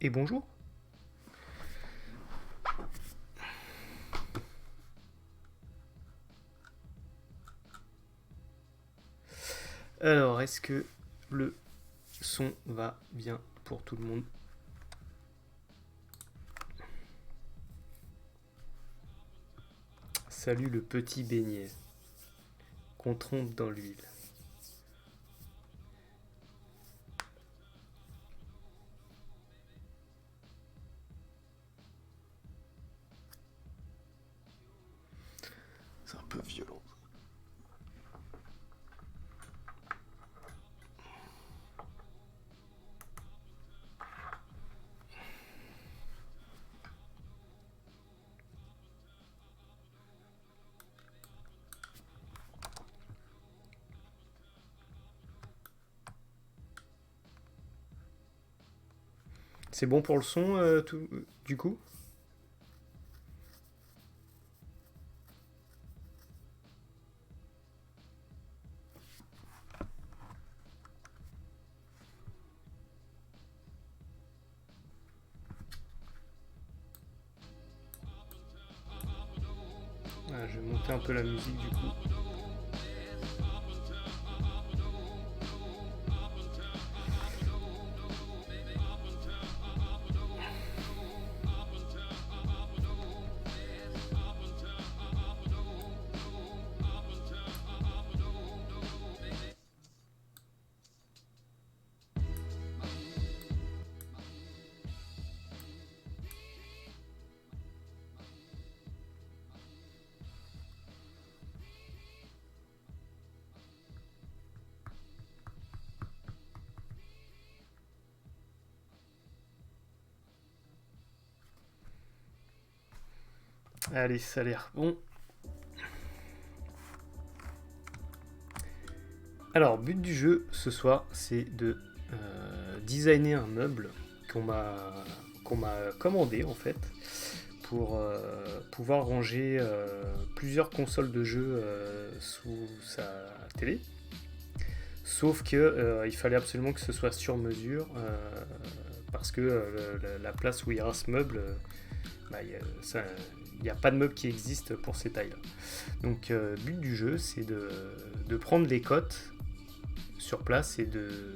et bonjour. Alors, est-ce que le son va bien pour tout le monde? Salut le petit beignet qu'on trompe dans l'huile. C'est un peu violent. C'est bon pour le son, du coup? Ah, je vais monter un peu la musique du coup. Allez, ça a l'air bon. Alors, but du jeu ce soir, c'est de designer un meuble qu'on m'a commandé en fait pour pouvoir ranger plusieurs consoles de jeux sous sa télé. Sauf que il fallait absolument que ce soit sur mesure parce que la place où il y aura ce meuble, bah, il n'y a pas de meuble qui existe pour ces tailles-là. Donc, but du jeu, c'est de prendre les cotes sur place et de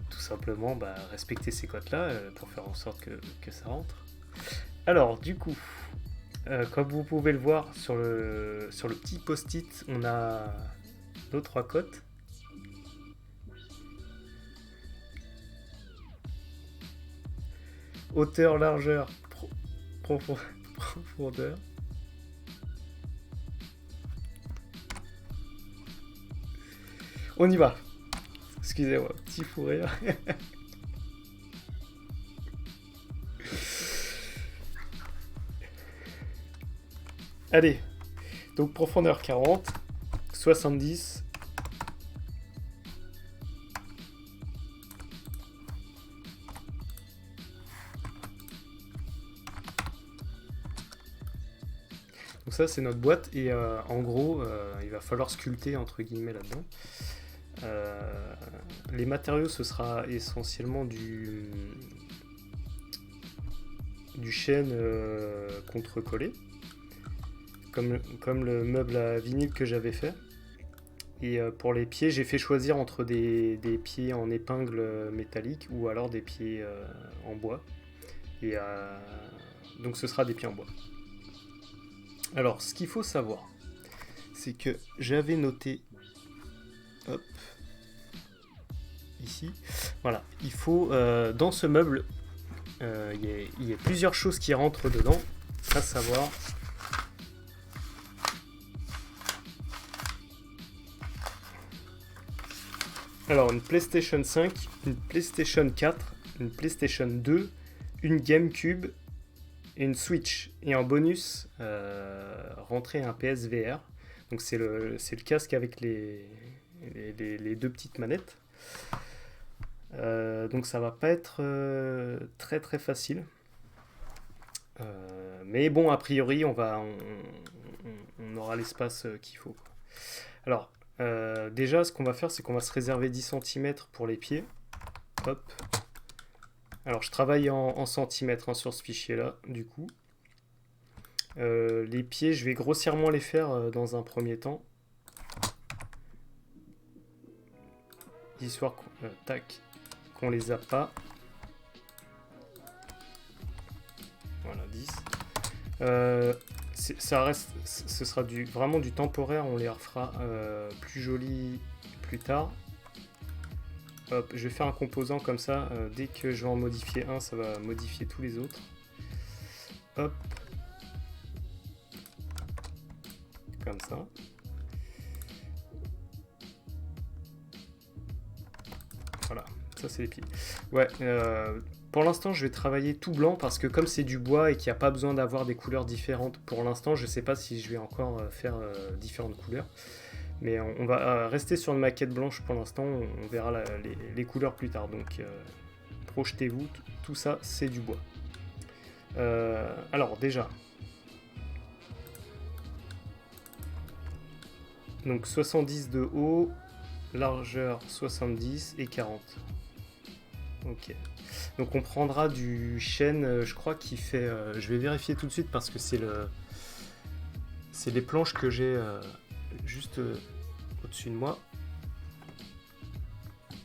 tout simplement respecter ces cotes-là pour faire en sorte que ça rentre. Alors, du coup, comme vous pouvez le voir sur le petit post-it, on a nos trois cotes. Hauteur, largeur, profondeur. On y va. Excusez-moi, petit fou rire. Allez, donc profondeur 40, 70. Donc ça c'est notre boîte et en gros il va falloir sculpter entre guillemets là-dedans. Les matériaux ce sera essentiellement du chêne contre-collé comme le meuble à vinyle que j'avais fait. Et pour les pieds, j'ai fait choisir entre des pieds en épingle métallique ou alors des pieds en bois. Et donc ce sera des pieds en bois. Alors, ce qu'il faut savoir, c'est que j'avais noté, hop, ici, voilà, il faut, dans ce meuble, il y a plusieurs choses qui rentrent dedans, à savoir alors une PlayStation 5, une PlayStation 4, une PlayStation 2, une GameCube et une Switch. Et en bonus, rentrer un PSVR. Donc c'est le casque avec les deux petites manettes. Donc ça va pas être très très facile. Mais bon, a priori, on aura l'espace qu'il faut. Alors, déjà, ce qu'on va faire, c'est qu'on va se réserver 10 cm pour les pieds. Hop. Alors je travaille en centimètres hein, sur ce fichier-là, du coup. Les pieds, je vais grossièrement les faire dans un premier temps. Histoire qu'on les a pas. Voilà, 10. Ça reste, ce sera vraiment du temporaire, on les refera plus jolis plus tard. Hop, je vais faire un composant comme ça, dès que je vais en modifier un, ça va modifier tous les autres. Hop. Comme ça. Voilà, ça c'est les pieds. Ouais, pour l'instant je vais travailler tout blanc parce que comme c'est du bois et qu'il n'y a pas besoin d'avoir des couleurs différentes, pour l'instant je ne sais pas si je vais encore faire différentes couleurs. Mais on va rester sur une maquette blanche pour l'instant, on verra les couleurs plus tard. Donc projetez-vous, tout ça c'est du bois. Alors déjà, donc 70 de haut, largeur 70 et 40. Ok. Donc on prendra du chêne, je crois qu'il fait... je vais vérifier tout de suite parce que c'est les planches que j'ai juste au-dessus de moi.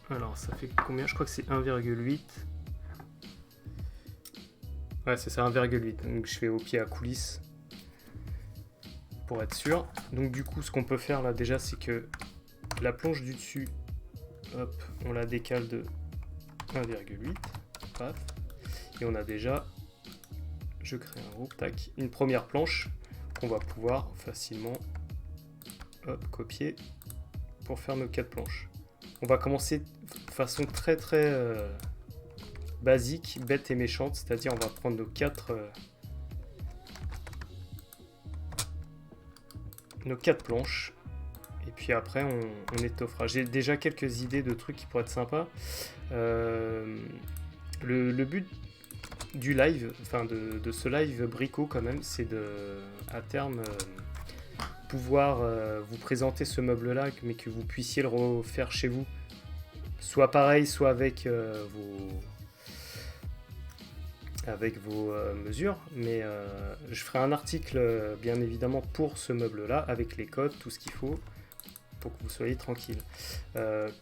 Alors ça fait combien? Je crois que c'est 1,8. Ouais, c'est ça, 1,8. Donc je fais au pied à coulisses pour être sûr. Donc du coup, ce qu'on peut faire là déjà, c'est que la planche du dessus, hop, on la décale de 1,8. Paf. Et on a déjà, je crée un groupe, tac, une première planche qu'on va pouvoir facilement copier pour faire nos 4 planches. On va commencer de façon très basique, bête et méchante, c'est-à-dire on va prendre nos 4 planches et puis après on étoffera. J'ai déjà quelques idées de trucs qui pourraient être sympas. Le but du live, enfin de ce live Brico quand même, c'est à terme pouvoir vous présenter ce meuble là, mais que vous puissiez le refaire chez vous, soit pareil, soit avec vos mesures, mais je ferai un article bien évidemment pour ce meuble là avec les codes, tout ce qu'il faut pour que vous soyez tranquille.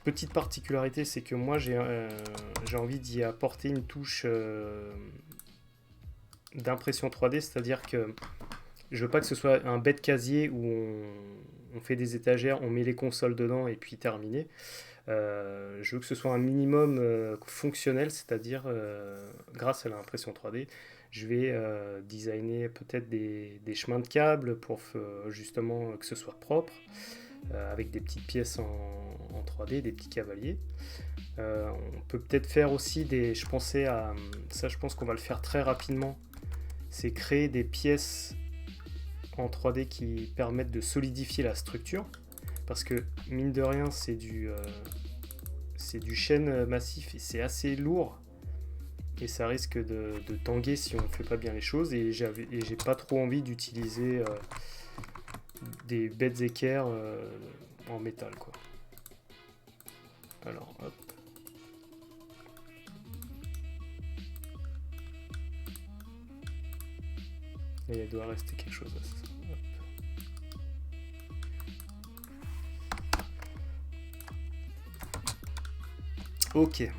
Petite particularité, c'est que moi j'ai envie d'y apporter une touche d'impression 3D, c'est-à-dire que je veux pas que ce soit un bête casier où on fait des étagères, on met les consoles dedans et puis terminé. Je veux que ce soit un minimum fonctionnel, c'est-à-dire grâce à l'impression 3D, je vais designer peut-être des chemins de câbles pour justement que ce soit propre, avec des petites pièces en 3D, des petits cavaliers. On peut peut-être faire aussi je pensais à ça, je pense qu'on va le faire très rapidement, c'est créer des pièces en 3D qui permettent de solidifier la structure, parce que mine de rien c'est du chêne massif et c'est assez lourd et ça risque de tanguer si on ne fait pas bien les choses, et j'ai pas trop envie d'utiliser des bêtes équerres en métal quoi. Alors hop. Et il doit rester quelque chose là, c'est ça. Ok.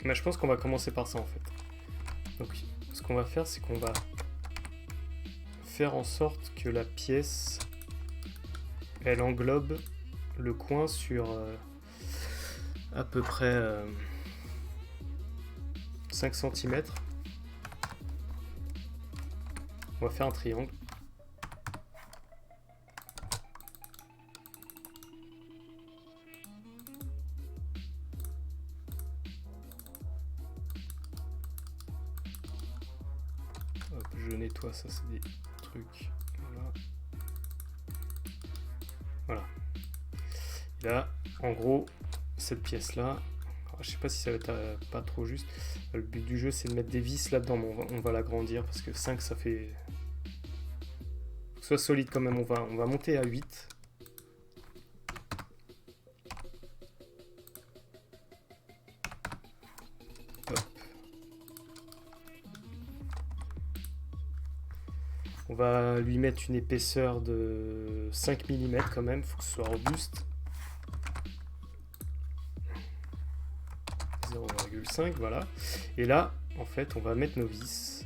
Mais je pense qu'on va commencer par ça en fait. Donc ce qu'on va faire, c'est qu'on va faire en sorte que la pièce elle englobe le coin sur à peu près 5 cm. On va faire un triangle. Hop, je nettoie ça, c'est des trucs. Voilà. Voilà. Et là, en gros, cette pièce-là, je sais pas si ça va être pas trop juste. Le but du jeu, c'est de mettre des vis là-dedans, mais on va l'agrandir parce que 5, ça fait... Faut que ce soit solide quand même, on va monter à 8. Hop. va lui mettre une épaisseur de 5 mm quand même, faut que ce soit robuste. 0,5, voilà. Et là, en fait, on va mettre nos vis.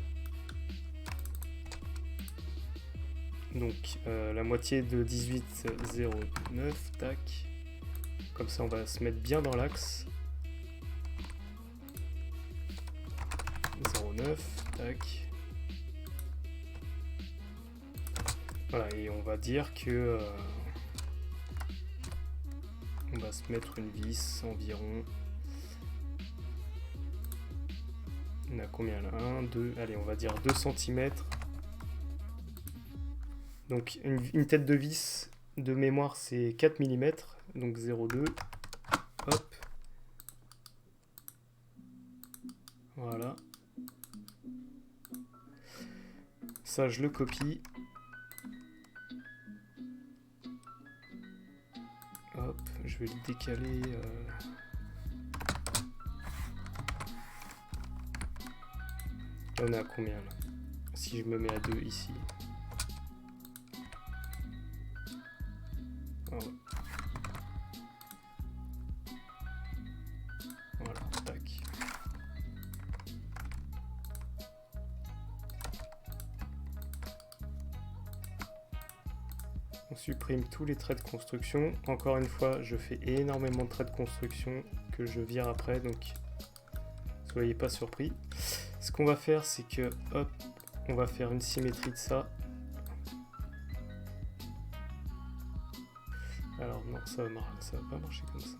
Donc, la moitié de 18,09, tac. Comme ça, on va se mettre bien dans l'axe. 0,9, tac. Voilà, et on va dire que on va se mettre une vis environ. On a combien là? 1, 2, allez, on va dire 2 cm. Donc une tête de vis de mémoire c'est 4 mm, donc 0,2. Hop. Voilà. Ça je le copie. Hop, je vais le décaler. On est à combien là? Si je me mets à 2 ici. Ah ouais. Voilà, tac. On supprime tous les traits de construction. Encore une fois, je fais énormément de traits de construction que je vire après, donc soyez pas surpris. Ce qu'on va faire, c'est que, hop, on va faire une symétrie de ça. Alors non, ça va pas marcher comme ça.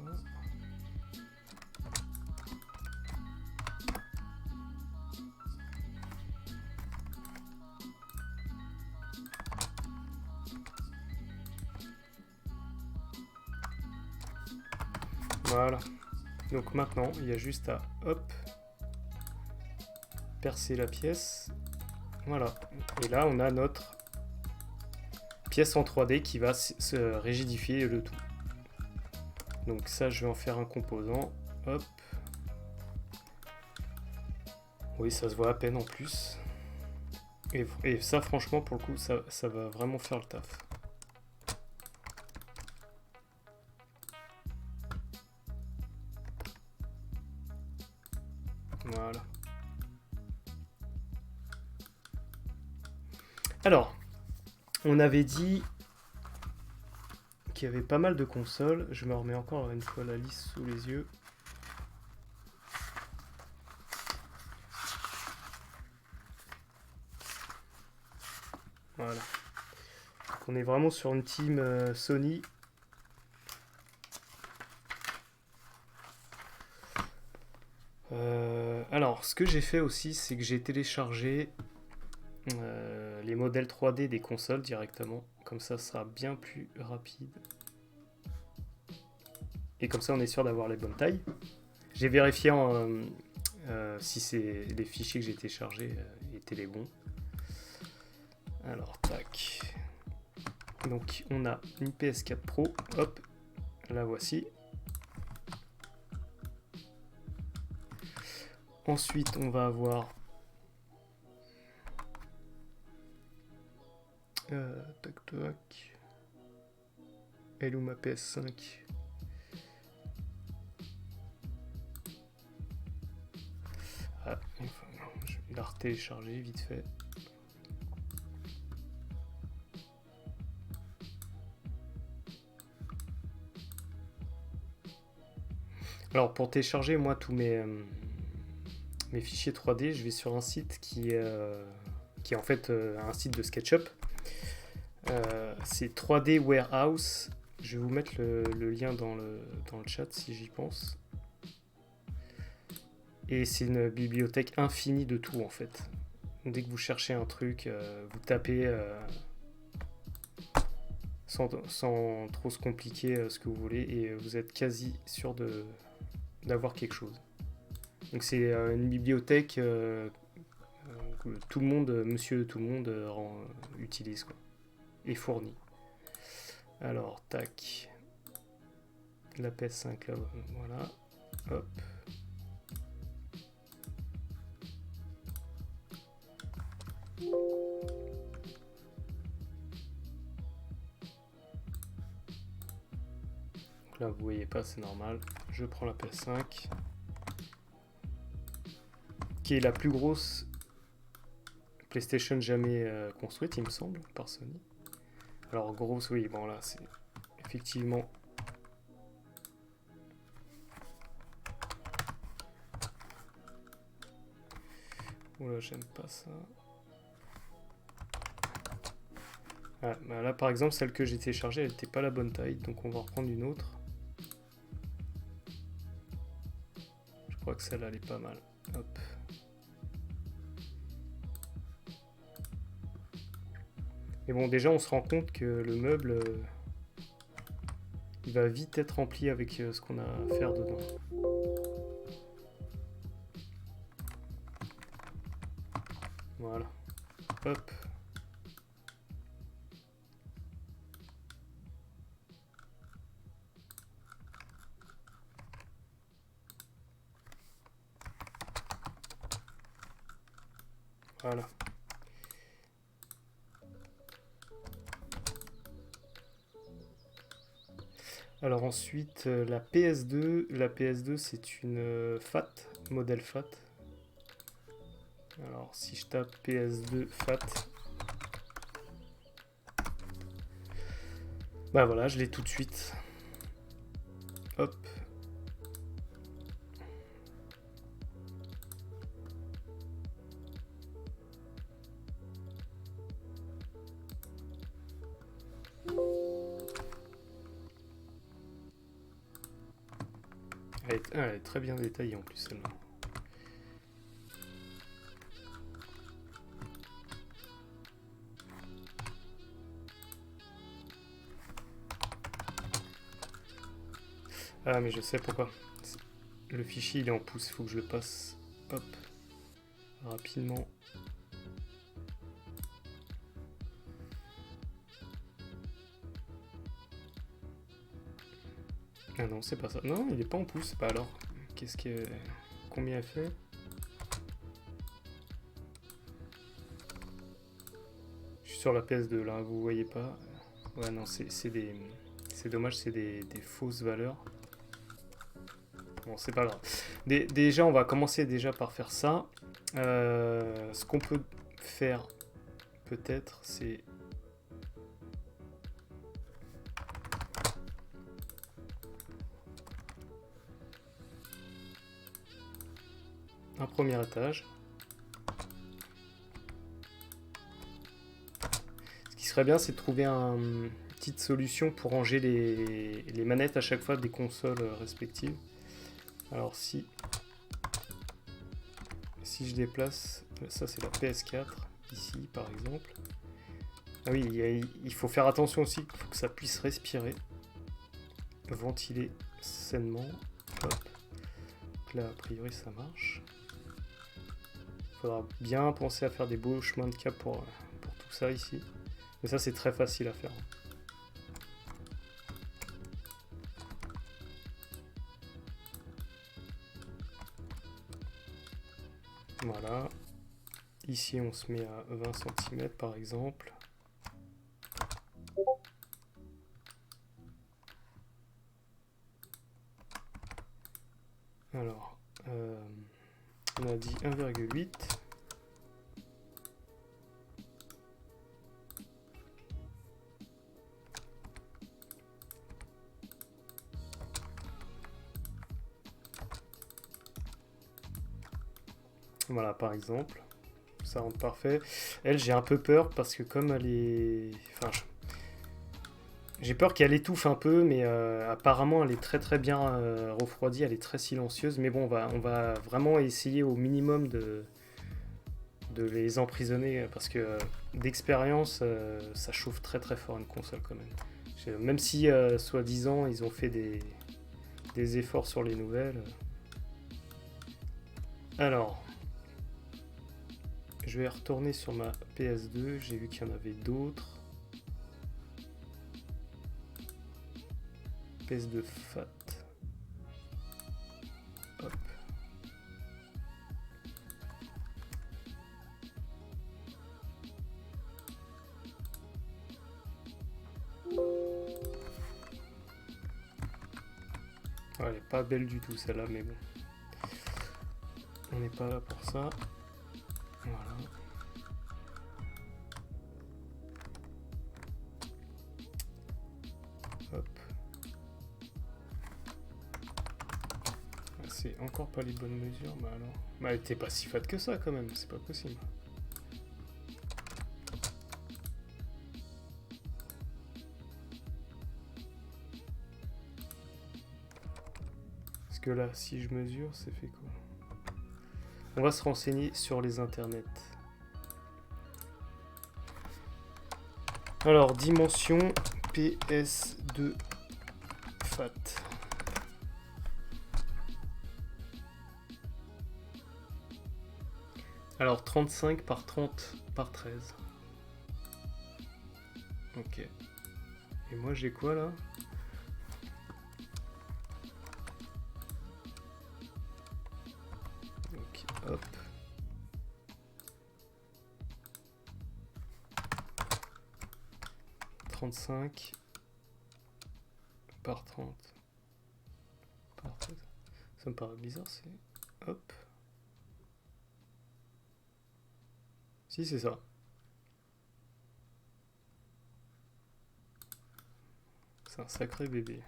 Voilà. Donc maintenant, il y a juste à, hop, percer la pièce. Voilà. Et là, on a notre pièce en 3D qui va se rigidifier le tout. Donc ça, je vais en faire un composant. Hop. Oui, ça se voit à peine en plus. Et ça, franchement, pour le coup, ça va vraiment faire le taf. Voilà. Alors, on avait dit qu'il y avait pas mal de consoles. Je me remets encore une fois la liste sous les yeux. Voilà. Donc on est vraiment sur une team Sony. Alors, ce que j'ai fait aussi, c'est que j'ai téléchargé les modèles 3D des consoles directement. Comme ça, ce sera bien plus rapide. Et comme ça, on est sûr d'avoir les bonnes tailles. J'ai vérifié si les fichiers que j'ai téléchargés étaient les bons. Alors, tac. Donc, on a une PS4 Pro. Hop, la voici. Ensuite, on va avoir tac tac. Elle est où ma PS5? Ah, enfin, je vais la retélécharger vite fait. Alors pour télécharger moi tous mes fichiers 3D, je vais sur un site qui est en fait un site de SketchUp. C'est 3D Warehouse. Je vais vous mettre le lien dans le chat si j'y pense. Et c'est une bibliothèque infinie de tout en fait. Dès que vous cherchez un truc, vous tapez sans trop se compliquer ce que vous voulez et vous êtes quasi sûr d'avoir quelque chose. Donc c'est une bibliothèque que tout le monde, monsieur tout le monde utilise quoi, et fournit. Alors tac, la PS5 là, voilà, hop. là, vous voyez pas, c'est normal. Je prends la PS5, qui est la plus grosse PlayStation jamais construite, il me semble, par Sony. Alors, grosse, oui, bon là, c'est effectivement... Oula, j'aime pas ça. Ah, bah là, par exemple, celle que j'ai téléchargée, elle n'était pas la bonne taille, donc on va reprendre une autre. Je crois que celle-là, elle est pas mal. Hop. Mais bon, déjà, on se rend compte que le meuble, il va vite être rempli avec ce qu'on a à faire dedans. Voilà. Hop. Voilà. Alors ensuite, la PS2. La PS2, c'est une FAT, modèle FAT. Alors si je tape PS2 FAT, bah voilà, je l'ai tout de suite. Hop. Elle est très bien détaillée en plus, celle-là. Ah mais je sais pourquoi. Le fichier il est en pouces, il faut que je le passe. Hop. Rapidement. Ah non, c'est pas ça. Non, il est pas en pouces. Bah alors, qu'est-ce que... Combien elle fait? Je suis sur la PS2 là, vous voyez pas. Ouais, non, c'est des... C'est dommage, c'est des fausses valeurs. Bon, c'est pas grave. Déjà, on va commencer déjà par faire ça. Ce qu'on peut faire, peut-être, c'est... un premier étage. Ce qui serait bien, c'est de trouver une petite solution pour ranger les manettes à chaque fois des consoles respectives. Alors si je déplace, ça c'est la PS4, ici par exemple. Ah oui, il faut faire attention aussi, il faut que ça puisse respirer, ventiler sainement. Hop. Donc là, a priori, ça marche. Il faudra bien penser à faire des beaux chemins de cap pour tout ça ici. Mais ça, c'est très facile à faire. Voilà. Ici, on se met à 20 cm par exemple. Alors, on a dit 1,8. Voilà, par exemple. Ça rentre parfait. Elle, j'ai un peu peur parce que comme elle est... Enfin, j'ai peur qu'elle étouffe un peu, mais apparemment elle est très très bien refroidie, elle est très silencieuse. Mais bon, on va vraiment essayer au minimum de les emprisonner parce que d'expérience, ça chauffe très très fort une console quand même. Même si, soi-disant, ils ont fait des efforts sur les nouvelles. Alors, je vais retourner sur ma PS2, j'ai vu qu'il y en avait d'autres. PS2 FAT. Hop. Elle est pas belle du tout celle-là, mais bon. On n'est pas là pour ça. Voilà. Hop. C'est encore pas les bonnes mesures, bah alors. Bah elle était pas si fat que ça quand même, c'est pas possible. Parce que là, si je mesure, c'est fait quoi? On va se renseigner sur les internets. Alors, dimension PS2 fat. Alors, 35 par 30 par 13. Ok. Et moi, j'ai quoi là? Ok, hop. Par 30 par 13. Ça me paraît bizarre, c'est... Hop. Si, c'est ça. C'est un sacré bébé.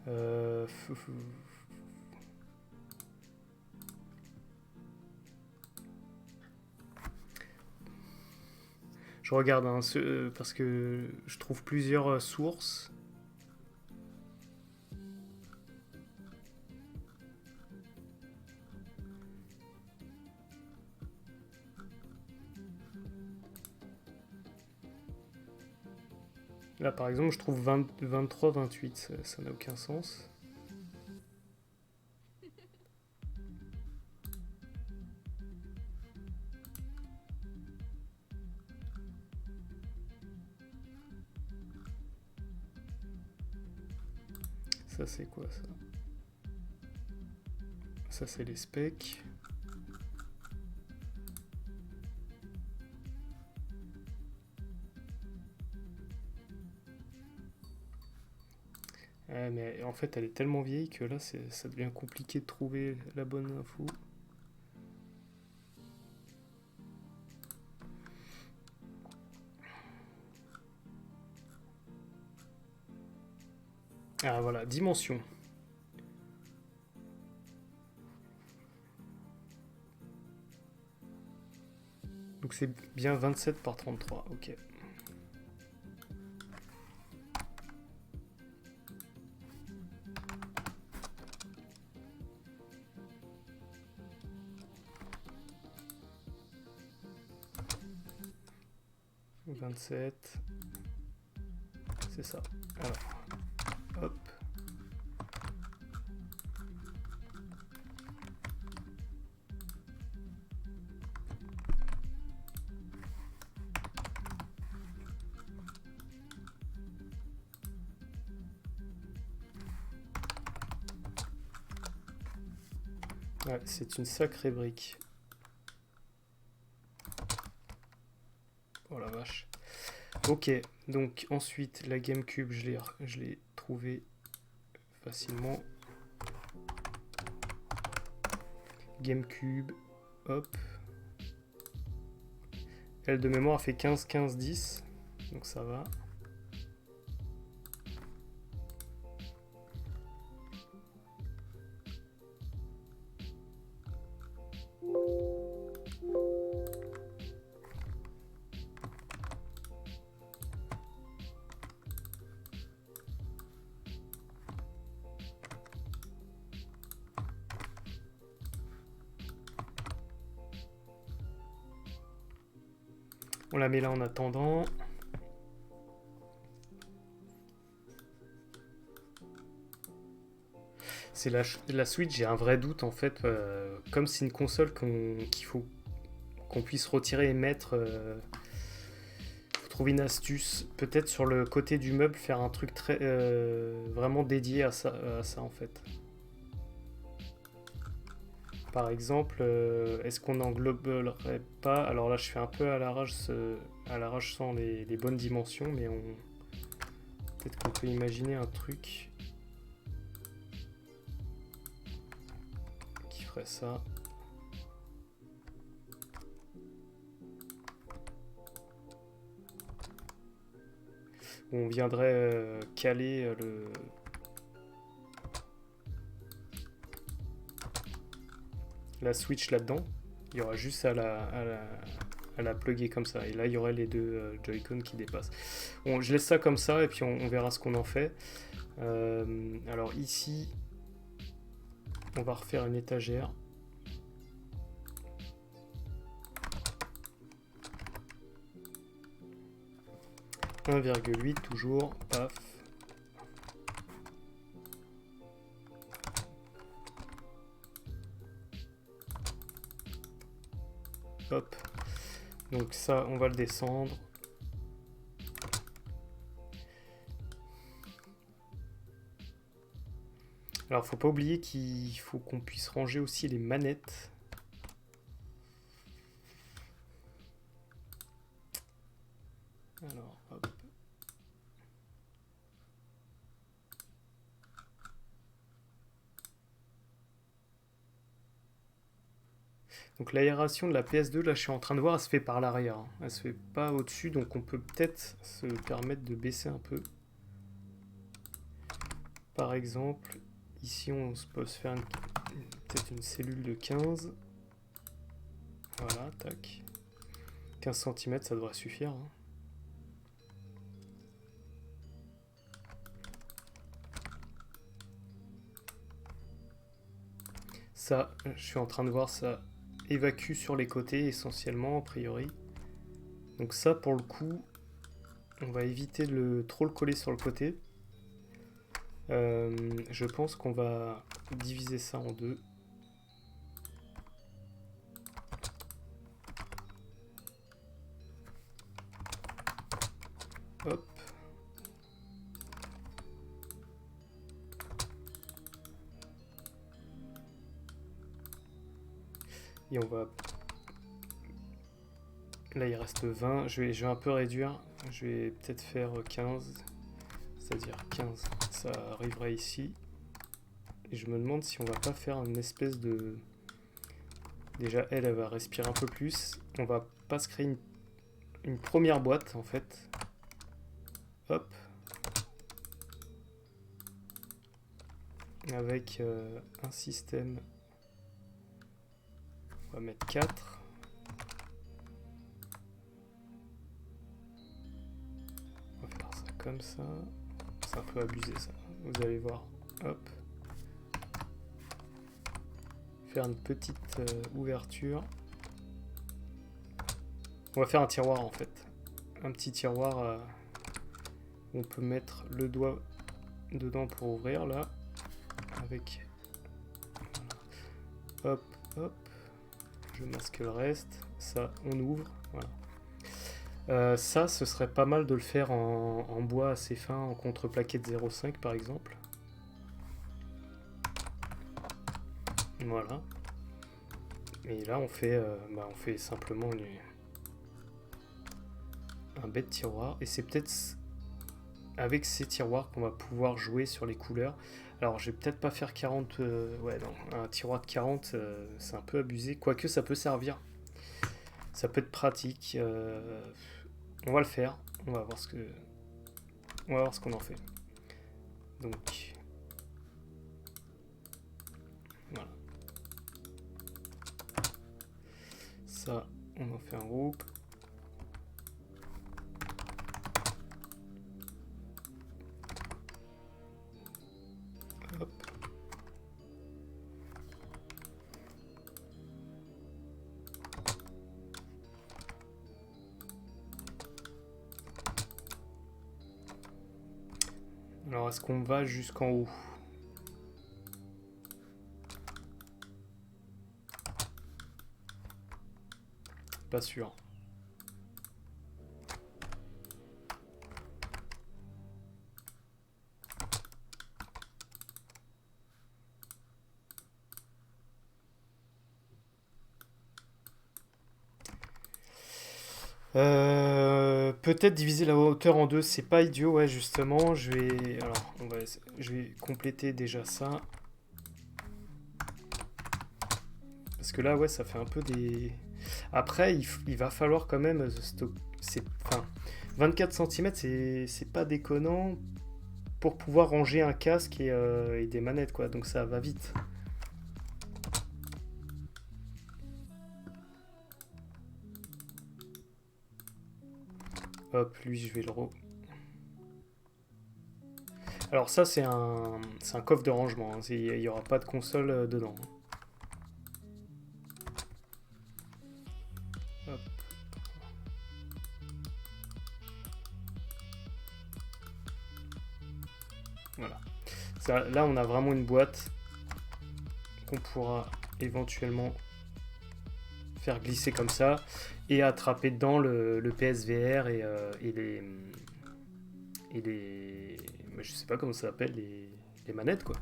Euh... Je regarde hein, parce que je trouve plusieurs sources. Là par exemple je trouve 23, 28, ça n'a aucun sens. Ça c'est quoi ça? Ça c'est les specs. Mais en fait elle est tellement vieille que là ça devient compliqué de trouver la bonne info. Ah voilà, dimension. Donc c'est bien 27 par 33, ok. C'est ça. Alors, hop. Ouais, c'est une sacrée brique. Oh la vache. Ok, donc ensuite la GameCube, je l'ai trouvée facilement. GameCube, hop. Elle de mémoire fait 15, 15, 10, donc ça va. On la met là en attendant. C'est la Switch, j'ai un vrai doute en fait. Comme c'est une console qu'il faut qu'on puisse retirer et mettre, faut trouver une astuce. Peut-être sur le côté du meuble, faire un truc très vraiment dédié à ça en fait. Par exemple, est-ce qu'on n'engloberait pas... Alors là, je fais un peu à l'arrache sans les bonnes dimensions, mais peut-être qu'on peut imaginer un truc qui ferait ça. Où on viendrait caler la Switch là-dedans. Il y aura juste à la plugger comme ça. Et là, il y aurait les deux Joy-Con qui dépassent. Bon, je laisse ça comme ça et puis on verra ce qu'on en fait. Alors ici, on va refaire une étagère. « 1,8 toujours, paf. Hop. Donc ça, on va le descendre. Alors, faut pas oublier qu'il faut qu'on puisse ranger aussi les manettes. Alors, hop. Donc l'aération de la PS2, là je suis en train de voir, elle se fait par l'arrière. Hein. Elle se fait pas au-dessus, donc on peut peut-être se permettre de baisser un peu. Par exemple, ici on peut se faire peut-être une cellule de 15. Voilà, tac. 15 cm, ça devrait suffire. Hein. Ça, je suis en train de voir, ça évacue sur les côtés essentiellement, a priori. Donc ça, pour le coup, on va éviter de trop le coller sur le côté. Je pense qu'on va diviser ça en deux. Hop. Et on va... Là, il reste 20. Je vais un peu réduire. Je vais peut-être faire 15. C'est-à-dire 15. Ça arriverait ici. Et je me demande si on va pas faire une espèce de... Déjà, elle va respirer un peu plus. On va pas se créer une première boîte, en fait. Hop. Avec un système. On va mettre 4. On va faire ça comme ça. C'est un peu abusé ça. Vous allez voir. Hop. Faire une petite ouverture. On va faire un tiroir en fait. Un petit tiroir où on peut mettre le doigt dedans pour ouvrir là. Avec. Hop, hop. Je masque le reste. Ça, on ouvre. Voilà. Ça, ce serait pas mal de le faire en bois assez fin, en contreplaqué de 0,5 par exemple. Voilà. Et là, on fait simplement un bête tiroir. Et c'est peut-être avec ces tiroirs qu'on va pouvoir jouer sur les couleurs. Alors, je vais peut-être pas faire 40... ouais, non, un tiroir de 40, c'est un peu abusé. Quoique, ça peut servir. Ça peut être pratique. On va le faire. On va voir ce qu'on en fait. Donc... Voilà. Ça, on en fait un groupe. Hop. Alors, est-ce qu'on va jusqu'en haut? Pas sûr. Peut-être diviser la hauteur en deux, c'est pas idiot, ouais, justement. Alors, je vais compléter déjà ça. Parce que là, ouais, ça fait un peu des. Après, il va falloir quand même enfin, 24 cm, c'est pas déconnant pour pouvoir ranger un casque et des manettes, quoi. Donc ça va vite. Hop, lui, je vais Alors ça, c'est un coffre de rangement, hein. Il n'y aura pas de console dedans. Hop. Voilà. Là, on a vraiment une boîte qu'on pourra éventuellement faire glisser comme ça et attraper dedans le PSVR et les je sais pas comment ça s'appelle, les manettes, quoi.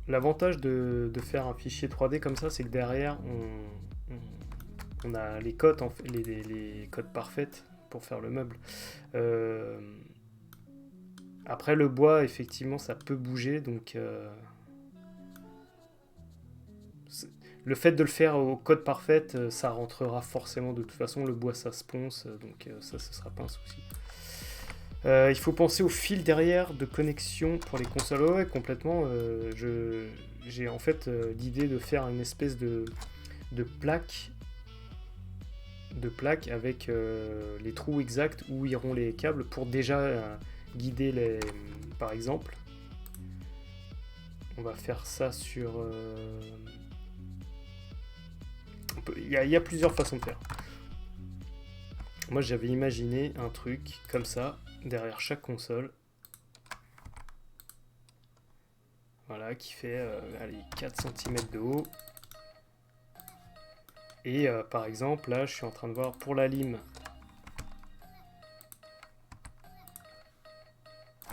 L'avantage de faire un fichier 3D comme ça, c'est que derrière on a les codes, en fait, les codes parfaites pour faire le meuble. Après, le bois, effectivement, ça peut bouger, donc le fait de le faire au code parfaite, ça rentrera forcément de toute façon. Le bois, ça se ponce, donc ça, ce sera pas un souci. Il faut penser au fil derrière de connexion pour les consoles. Ouais, complètement. J'ai en fait l'idée de faire une espèce de plaque avec les trous exacts où iront les câbles pour déjà guider les. Par exemple, on va faire ça sur. Il y a plusieurs façons de faire. Moi, j'avais imaginé un truc comme ça derrière chaque console. Voilà, qui fait allez, 4 cm de haut. Et par exemple, là, je suis en train de voir pour la lime.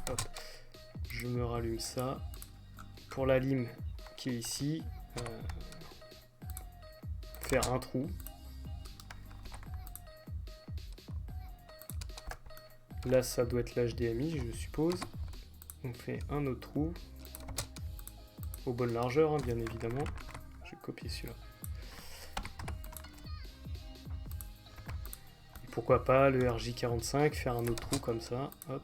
Hop, je me rallume ça. Pour la lime qui est ici, faire un trou. Là, ça doit être l'HDMI, je suppose. On fait un autre trou. Aux bonnes largeurs, hein, bien évidemment. Je vais copier celui-là. Et pourquoi pas le RJ45, faire un autre trou comme ça. Hop.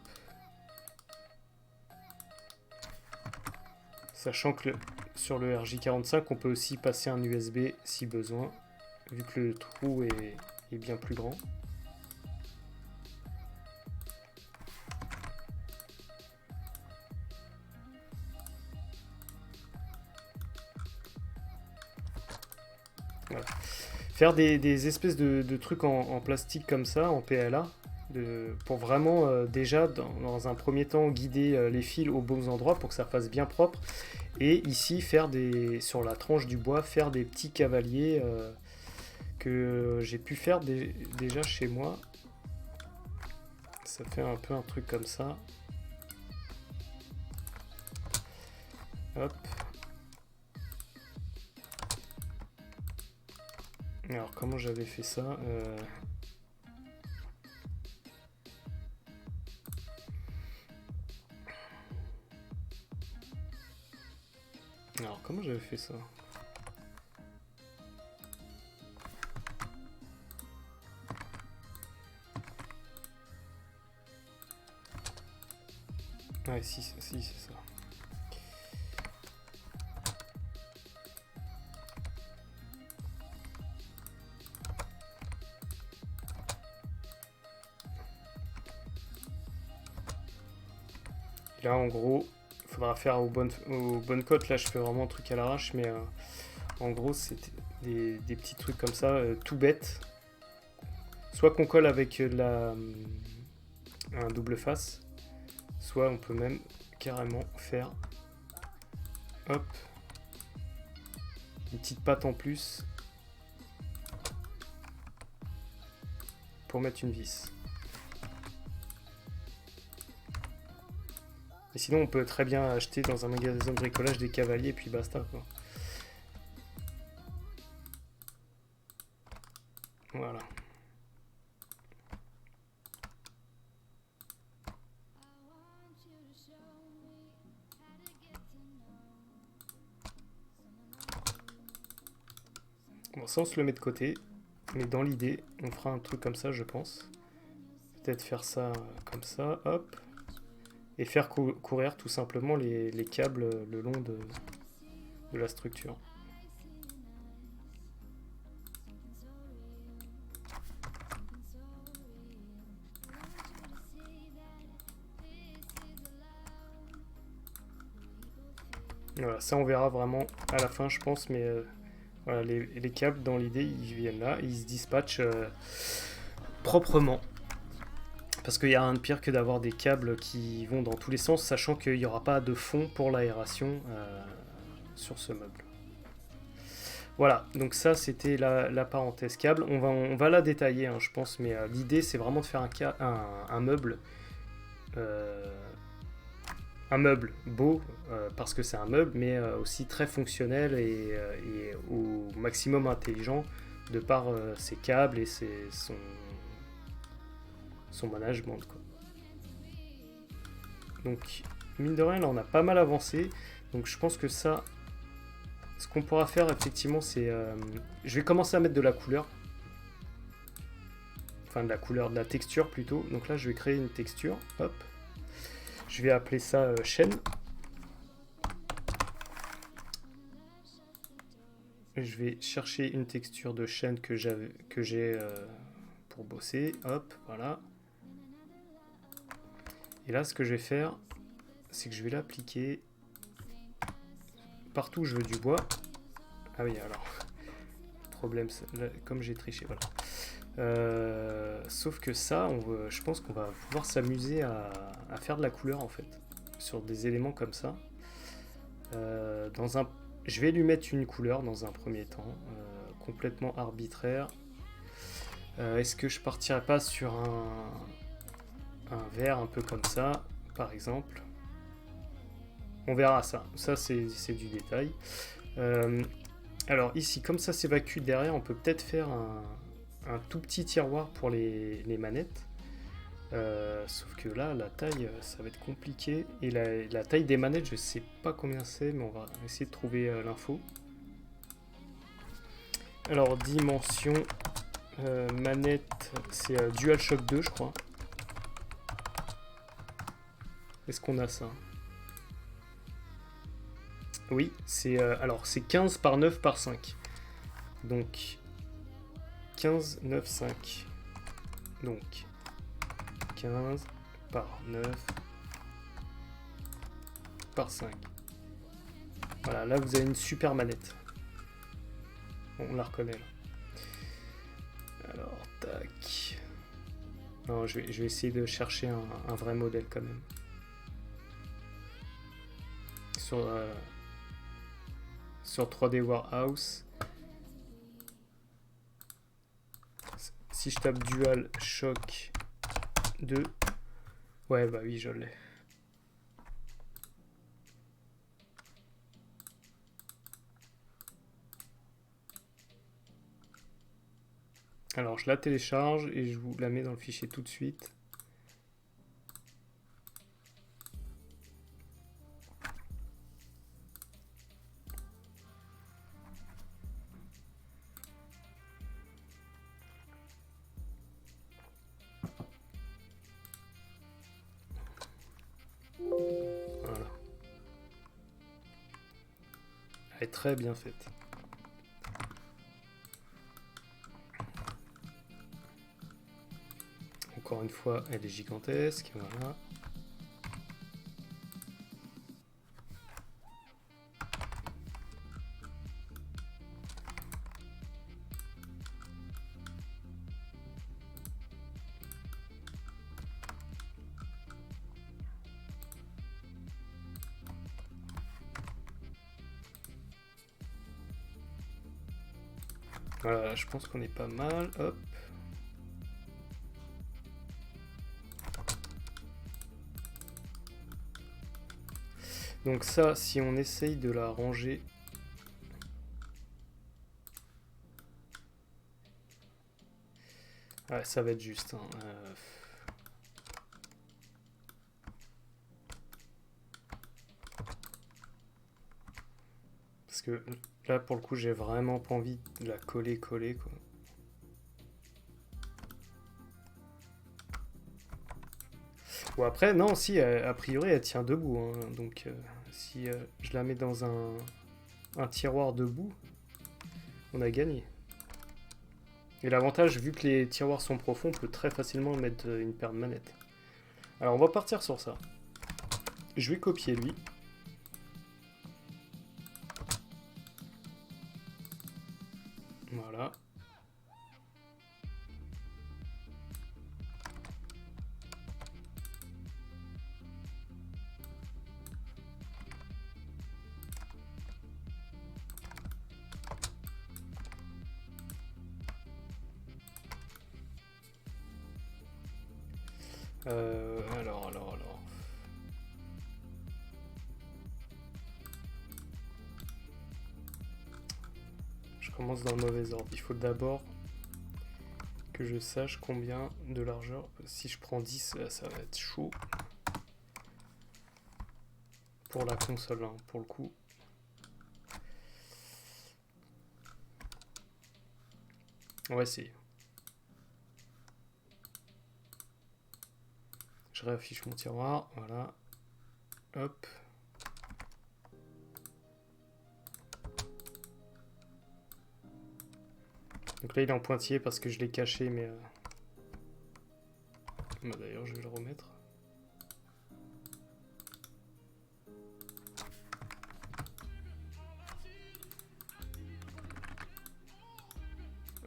Sachant que sur le RJ45, on peut aussi passer un USB si besoin, vu que le trou est bien plus grand. Voilà. Faire des espèces de trucs en plastique comme ça, en PLA, pour vraiment déjà dans un premier temps guider les fils aux bons endroits pour que ça fasse bien propre. Et ici faire sur la tranche du bois, faire des petits cavaliers que j'ai pu faire déjà chez moi. Ça fait un peu un truc comme ça. Hop. Alors comment j'avais fait ça Alors comment j'avais fait ça Ouais, si c'est ça. Là, en gros, il faudra faire aux bonnes cotes. Là, je fais vraiment un truc à l'arrache, mais en gros, c'est des petits trucs comme ça, tout bête. Soit qu'on colle avec un double face, soit on peut même carrément faire, hop, une petite patte en plus pour mettre une vis. Et sinon, on peut très bien acheter dans un magasin de bricolage des cavaliers et puis basta, quoi. Voilà. Bon, ça, on se le met de côté. Mais dans l'idée, on fera un truc comme ça, je pense. Peut-être faire ça comme ça, hop. Et faire courir tout simplement les câbles le long de la structure. Voilà, ça on verra vraiment à la fin, je pense, mais voilà, les câbles, dans l'idée, ils viennent là, ils se dispatchent proprement. Parce qu'il y a rien de pire que d'avoir des câbles qui vont dans tous les sens, sachant qu'il n'y aura pas de fond pour l'aération sur ce meuble. Voilà, donc ça c'était la parenthèse câble. On va la détailler, hein, je pense, mais l'idée c'est vraiment de faire un meuble. euh, un meuble beau, parce que c'est un meuble, mais aussi très fonctionnel et au maximum intelligent de par ses câbles et son management, quoi. Donc, mine de rien, là, on a pas mal avancé. Donc, je pense que ça, ce qu'on pourra faire, effectivement, c'est... je vais commencer à mettre de la couleur. Enfin, de la couleur, de la texture, plutôt. Donc là, je vais créer une texture. Hop. Je vais appeler ça chaîne. Je vais chercher une texture de chaîne que j'ai pour bosser. Hop, voilà. Et là, ce que je vais faire, c'est que je vais l'appliquer partout où je veux du bois. Ah oui, alors, problème, là, comme j'ai triché, voilà. Sauf que ça, je pense qu'on va pouvoir s'amuser à faire de la couleur, en fait, sur des éléments comme ça. Je vais lui mettre une couleur dans un premier temps, complètement arbitraire. Est-ce que je partirais pas sur un vert un peu comme ça, par exemple? On verra ça. Ça, c'est du détail. Alors ici, comme ça s'évacue derrière, on peut peut-être faire un tout petit tiroir pour les manettes. Sauf que là, la taille, ça va être compliqué. Et la taille des manettes, je sais pas combien c'est, mais on va essayer de trouver l'info. Alors, dimension manette, c'est DualShock 2, je crois. Est-ce qu'on a ça? Oui, alors c'est 15 par 9 par 5. Donc 15, 9, 5. Donc 15 par 9 par 5. Voilà, là vous avez une super manette. Bon, on la reconnaît là. Alors, tac. Non, je vais essayer de chercher un vrai modèle quand même. Sur 3D Warehouse. Si je tape DualShock 2. Ouais, bah oui, je l'ai. Alors, je la télécharge et je vous la mets dans le fichier tout de suite. Voilà. Elle est très bien faite. Encore une fois, elle est gigantesque. Voilà. Voilà, je pense qu'on est pas mal. Hop. Donc ça, si on essaye de la ranger... Ouais, ça va être juste. Hein. Parce que là, pour le coup, j'ai vraiment pas envie de la coller, quoi. Bon, après, non, si, a priori, elle tient debout. Hein. Donc, si je la mets dans un tiroir debout, on a gagné. Et l'avantage, vu que les tiroirs sont profonds, on peut très facilement mettre une paire de manettes. Alors, on va partir sur ça. Je vais copier lui. Voilà. Alors. Je commence dans le mauvais ordre. Il faut d'abord que je sache combien de largeur. Si je prends 10, ça va être chaud. Pour la console, hein, pour le coup. On va essayer. Je réaffiche mon tiroir, voilà. Hop. Donc là, il est en pointillé parce que je l'ai caché, mais... Bah, d'ailleurs, je vais le remettre.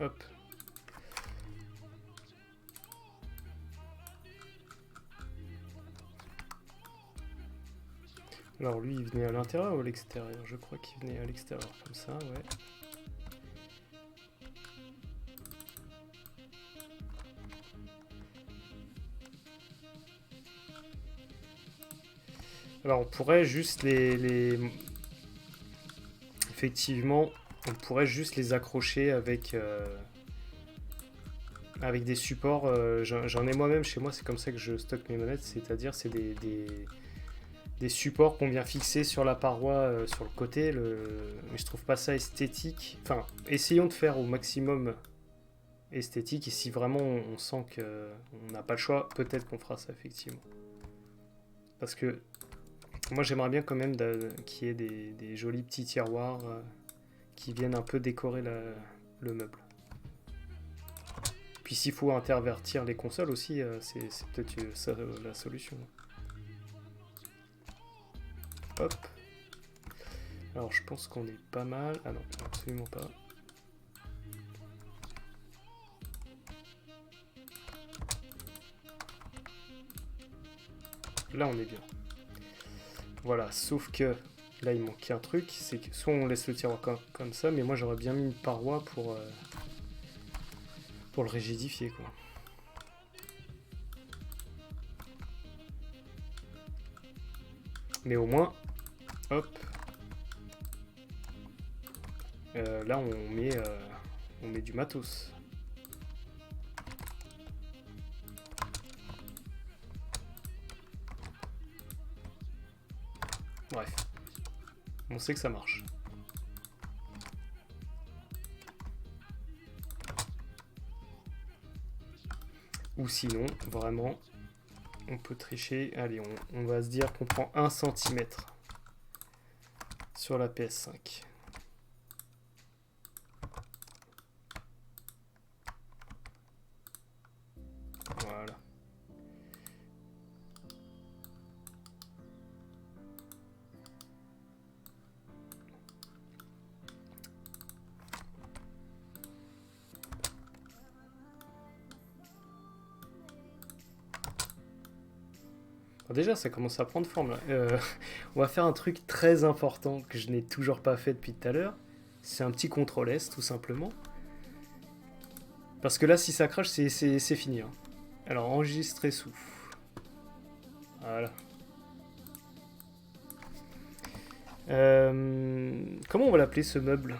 Hop. Alors lui, il venait à l'intérieur ou à l'extérieur? Je crois qu'il venait à l'extérieur, comme ça, ouais. Alors on pourrait juste Effectivement, on pourrait juste les accrocher avec des supports. J'en ai moi-même chez moi, c'est comme ça que je stocke mes manettes, c'est-à-dire c'est des supports qu'on vient fixer sur la paroi, sur le côté. Mais je trouve pas ça esthétique. Enfin, essayons de faire au maximum esthétique, et si vraiment on sent qu'on n'a pas le choix, peut-être qu'on fera ça effectivement. Parce que moi j'aimerais bien quand même qu'il y ait des jolis petits tiroirs qui viennent un peu décorer le meuble. Puis s'il faut intervertir les consoles aussi, c'est peut-être ça la solution. Hop. Alors je pense qu'on est pas mal. Ah non, absolument pas. Là on est bien. Voilà, sauf que là il manque un truc, c'est que soit on laisse le tiroir comme ça, mais moi j'aurais bien mis une paroi pour le rigidifier quoi. Mais au moins, hop, là on met du matos. Bref, on sait que ça marche. Ou sinon, vraiment, on peut tricher. Allez, on va se dire qu'on prend 1 cm sur la PS5. Voilà. Déjà, ça commence à prendre forme là. On va faire un truc très important que je n'ai toujours pas fait depuis tout à l'heure. C'est un petit contrôle S tout simplement. Parce que là, si ça crache, c'est fini. Hein. Alors, enregistrer sous. Voilà. Comment on va l'appeler ce meuble?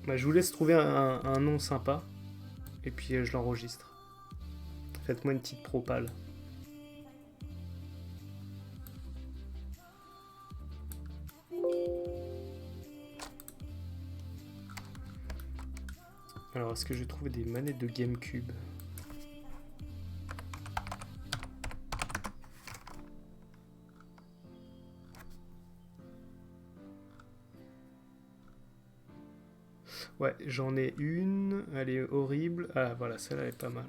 Bah, je vous laisse trouver un nom sympa. Et puis je l'enregistre. Faites-moi une petite propale. Alors, est-ce que je trouve des manettes de GameCube? Ouais, j'en ai une. Elle est horrible. Ah, voilà, celle-là est pas mal.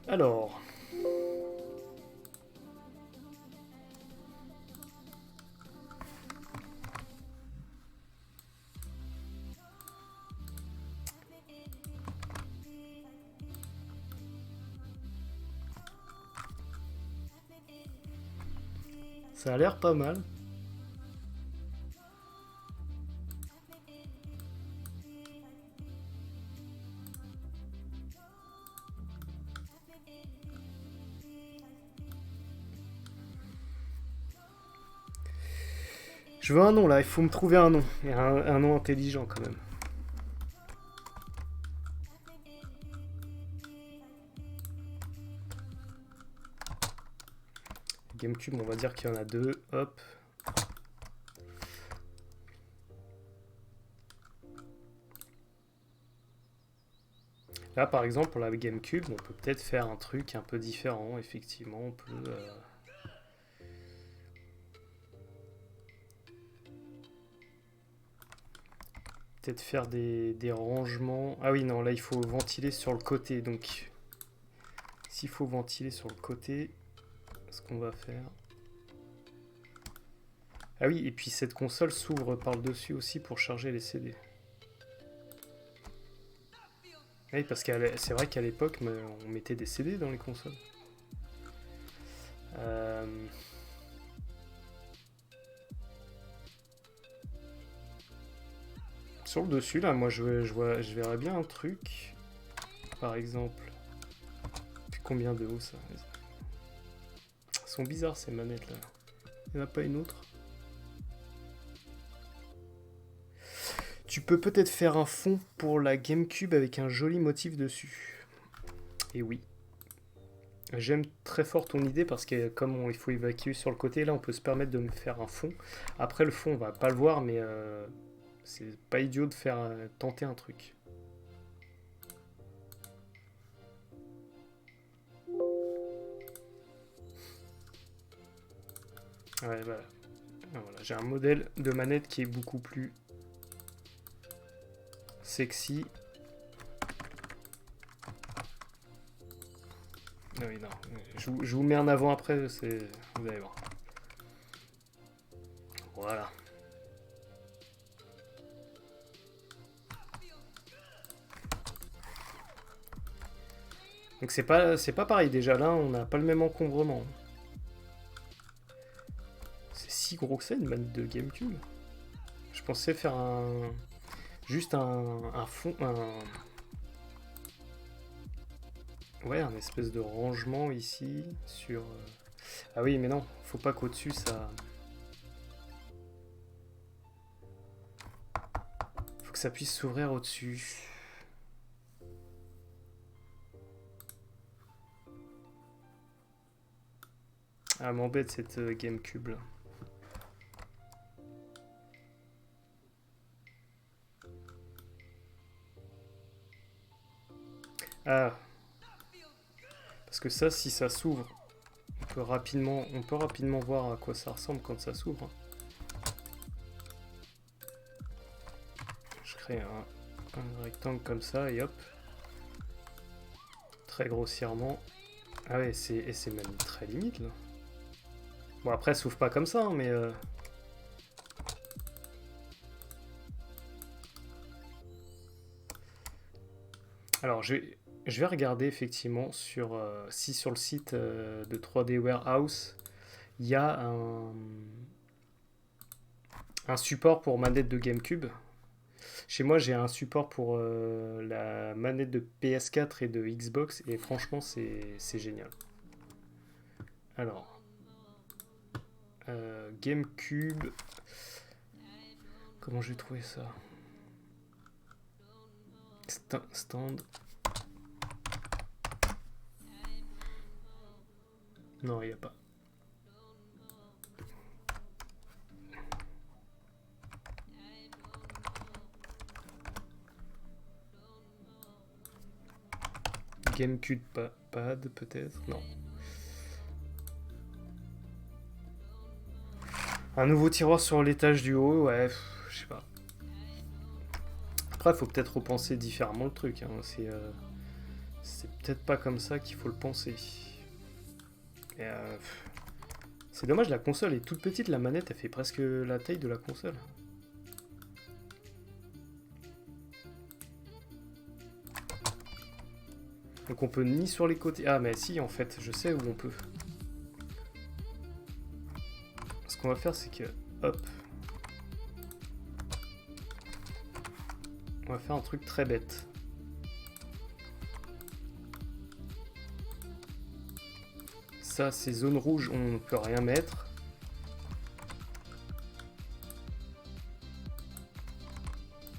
Alors. Ça a l'air pas mal. Je veux un nom là, il faut me trouver un nom. Et un nom intelligent quand même. GameCube, on va dire qu'il y en a deux. Hop. Là, par exemple, pour la GameCube, on peut peut-être faire un truc un peu différent. Effectivement, on peut... peut-être faire des rangements. Ah oui, non, là, il faut ventiler sur le côté. Donc, s'il faut ventiler sur le côté, ce qu'on va faire... Ah oui, et puis cette console s'ouvre par le dessus aussi pour charger les CD. Oui, parce que c'est vrai qu'à l'époque, on mettait des CD dans les consoles. Sur le dessus, là, moi, je verrais bien un truc. Par exemple... Puis combien de haut, ça? Elles sont bizarres, ces manettes, là. Il n'y en a pas une autre? Tu peux peut-être faire un fond pour la GameCube avec un joli motif dessus. Et oui. J'aime très fort ton idée parce que comme il faut évacuer sur le côté, là on peut se permettre de me faire un fond. Après le fond on va pas le voir mais c'est pas idiot de faire tenter un truc. Ouais voilà. Voilà. J'ai un modèle de manette qui est beaucoup plus sexy. Oui, non, je vous mets en avant après, vous allez voir. Voilà. Donc c'est pas pareil déjà, là on n'a pas le même encombrement. C'est si gros que ça une manette de GameCube. Je pensais faire juste un fond, ouais, un espèce de rangement ici sur... Ah oui, mais non, faut pas qu'au-dessus ça... Faut que ça puisse s'ouvrir au-dessus. Ah, m'embête cette GameCube là. Ah, parce que ça, si ça s'ouvre, on peut rapidement voir à quoi ça ressemble quand ça s'ouvre. Je crée un rectangle comme ça et hop. Très grossièrement. Ah ouais, c'est même très limite là. Bon après, ça s'ouvre pas comme ça, hein, mais... Alors, je vais regarder effectivement si sur le site de 3D Warehouse, il y a un support pour manette de GameCube. Chez moi, j'ai un support pour la manette de PS4 et de Xbox, et franchement, c'est génial. Alors, GameCube, comment j'ai trouvé ça? Stand. Non, il n'y a pas. GameCube pad peut-être? Non. Un nouveau tiroir sur l'étage du haut, ouais, je sais pas. Après, il faut peut-être repenser différemment le truc. Hein. C'est peut-être pas comme ça qu'il faut le penser. Et, c'est dommage, la console est toute petite, la manette, elle fait presque la taille de la console. Donc on peut ni sur les côtés... Ah mais si, en fait, je sais où on peut. Ce qu'on va faire, c'est que... Hop. On va faire un truc très bête. Ça, c'est zone rouge, on ne peut rien mettre.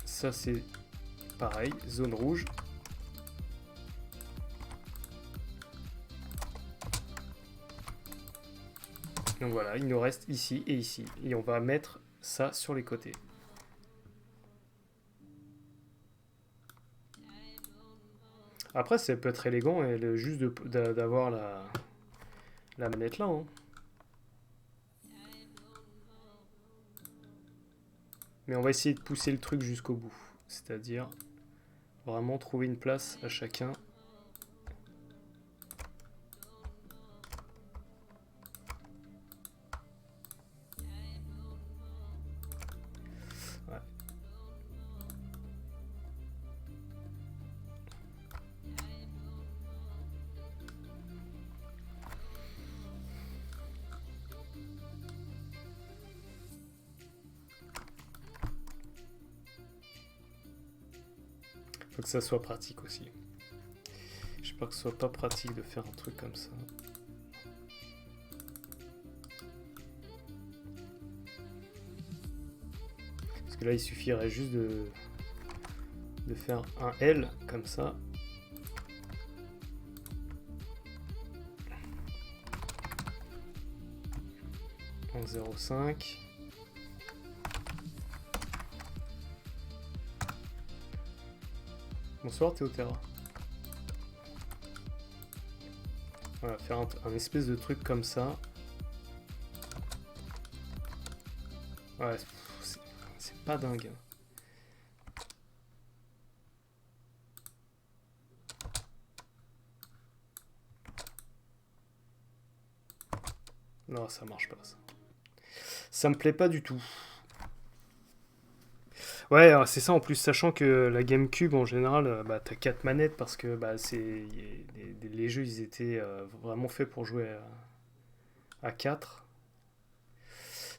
Ça, c'est pareil, zone rouge. Donc voilà, il nous reste ici et ici. Et on va mettre ça sur les côtés. Après, ça peut être élégant et juste d'avoir la manette là. Hein. Mais on va essayer de pousser le truc jusqu'au bout. C'est-à-dire vraiment trouver une place à chacun. Ouais. Faut que ça soit pratique aussi. J'espère que ce soit pas pratique de faire un truc comme ça. Parce que là, il suffirait juste de faire un L comme ça. En 0,5. Bonsoir Théotera. Voilà, faire un espèce de truc comme ça. Ouais, c'est pas dingue. Non, ça marche pas ça. Ça me plaît pas du tout. Ouais, c'est ça en plus, sachant que la GameCube en général, bah, t'as 4 manettes parce que bah, les jeux ils étaient vraiment faits pour jouer à 4.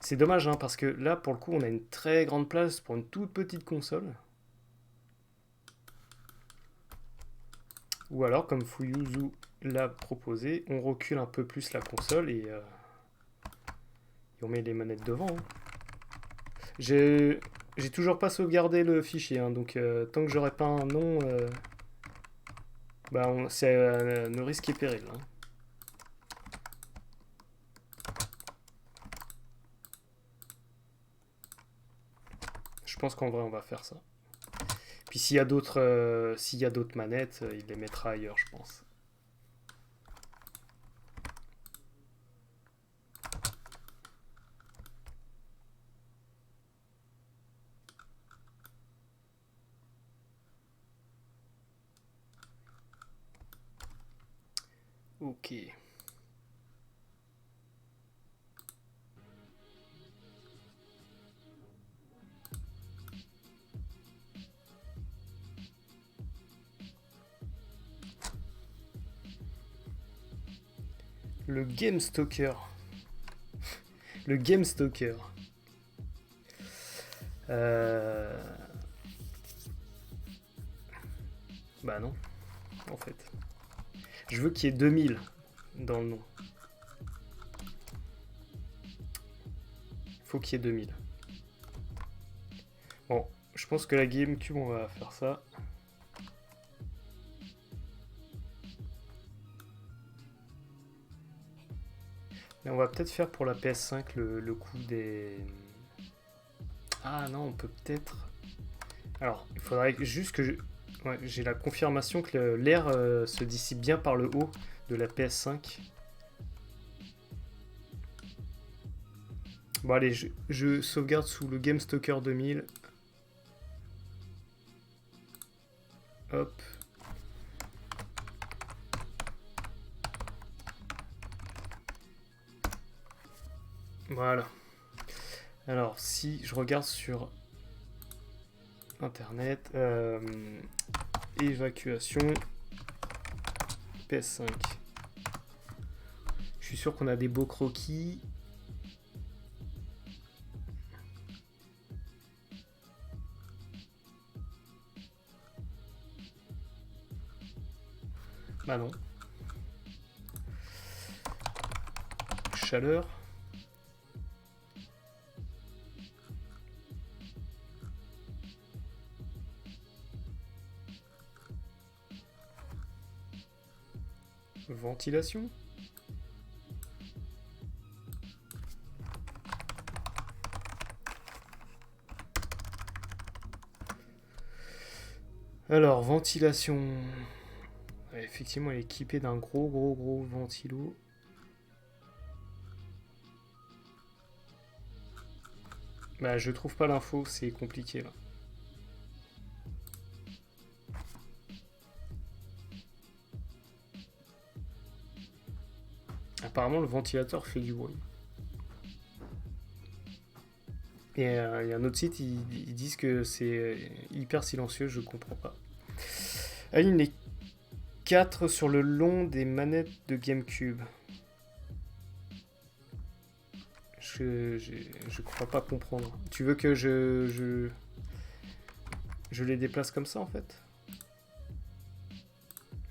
C'est dommage hein, parce que là pour le coup on a une très grande place pour une toute petite console. Ou alors comme Fuyuzu l'a proposé, on recule un peu plus la console et on met les manettes devant. Hein. J'ai toujours pas sauvegardé le fichier, hein, donc tant que j'aurai pas un nom, bah c'est nos risques et périls. Hein. Je pense qu'en vrai on va faire ça. Puis s'il y a d'autres manettes, il les mettra ailleurs, je pense. Ok. Le Game Stalker. Le Game Stalker. Bah non, en fait. Je veux qu'il y ait 2000 dans le nom. Faut qu'il y ait 2000. Bon, je pense que la GameCube, on va faire ça. Mais on va peut-être faire pour la PS5 le coup des... Ah non, on peut peut-être... Alors, il faudrait juste que ouais, j'ai la confirmation que l'air se dissipe bien par le haut de la PS5. Bon allez, je sauvegarde sous le Game Stalker 2000. Hop. Voilà. Alors, si je regarde sur Internet, évacuation PS5. Je suis sûr qu'on a des beaux croquis. Bah non. Chaleur. Ventilation. Alors, ventilation. Ouais, effectivement, elle est équipée d'un gros ventilo. Bah, je trouve pas l'info, c'est compliqué là. Apparemment, le ventilateur fait du bruit. Et il y a un autre site, ils disent que c'est hyper silencieux, je comprends pas. Aligne les 4 sur le long des manettes de GameCube. Je crois pas comprendre. Tu veux que je les déplace comme ça en fait?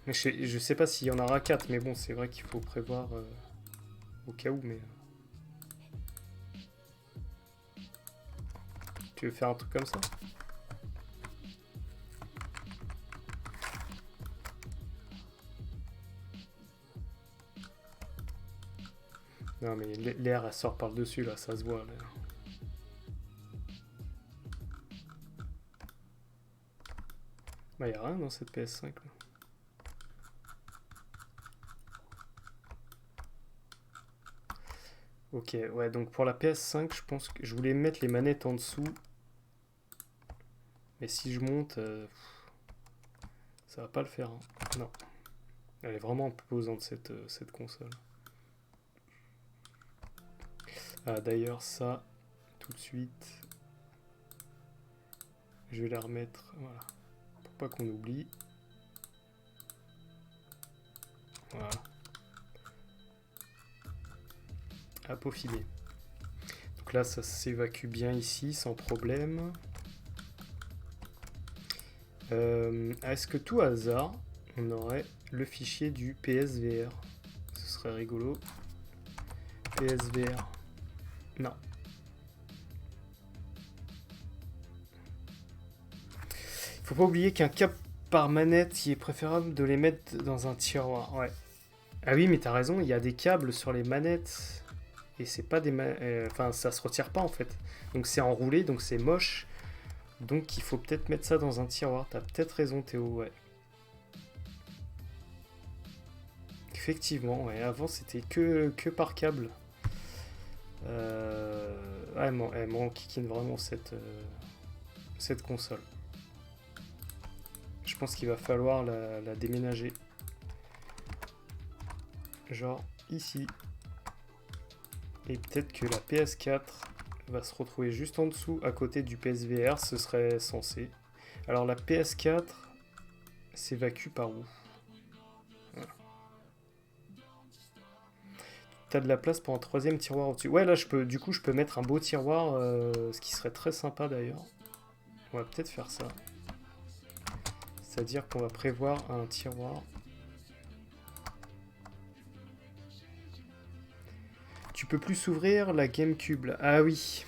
Je sais pas s'il y en aura 4, mais bon, c'est vrai qu'il faut prévoir au cas où, mais... Tu veux faire un truc comme ça? Non mais l'air elle sort par le dessus là, ça se voit là. Bah y'a rien dans cette PS5 là. Ok, ouais, donc pour la PS5, je pense que je voulais mettre les manettes en dessous. Mais si je monte, ça va pas le faire, hein. Non. Elle est vraiment imposante cette console. Ah, d'ailleurs, ça, tout de suite, je vais la remettre. Voilà. Pour pas qu'on oublie. Voilà. À peaufiner. Donc là, ça s'évacue bien ici, sans problème. Est-ce que tout hasard, on aurait le fichier du PSVR? Ce serait rigolo. PSVR. Non. Faut pas oublier qu'un câble par manette, il est préférable de les mettre dans un tiroir. Ouais. Ah oui, mais t'as raison, il y a des câbles sur les manettes. Et c'est pas des... Enfin, ça se retire pas en fait. Donc c'est enroulé, donc c'est moche. Donc il faut peut-être mettre ça dans un tiroir. T'as peut-être raison Théo, ouais. Effectivement, ouais. Avant c'était que par câble. Ouais, elle m'enquiquine vraiment cette console. Je pense qu'il va falloir la déménager. Genre ici. Et peut-être que la PS4 va se retrouver juste en dessous, à côté du PSVR, ce serait censé. Alors la PS4 s'évacue par où? Voilà. t'as de la place pour un troisième tiroir au-dessus. Ouais, là, du coup, je peux mettre un beau tiroir, ce qui serait très sympa d'ailleurs. On va peut-être faire ça. C'est-à-dire qu'on va prévoir un tiroir. Tu peux plus s'ouvrir la GameCube là. Ah oui.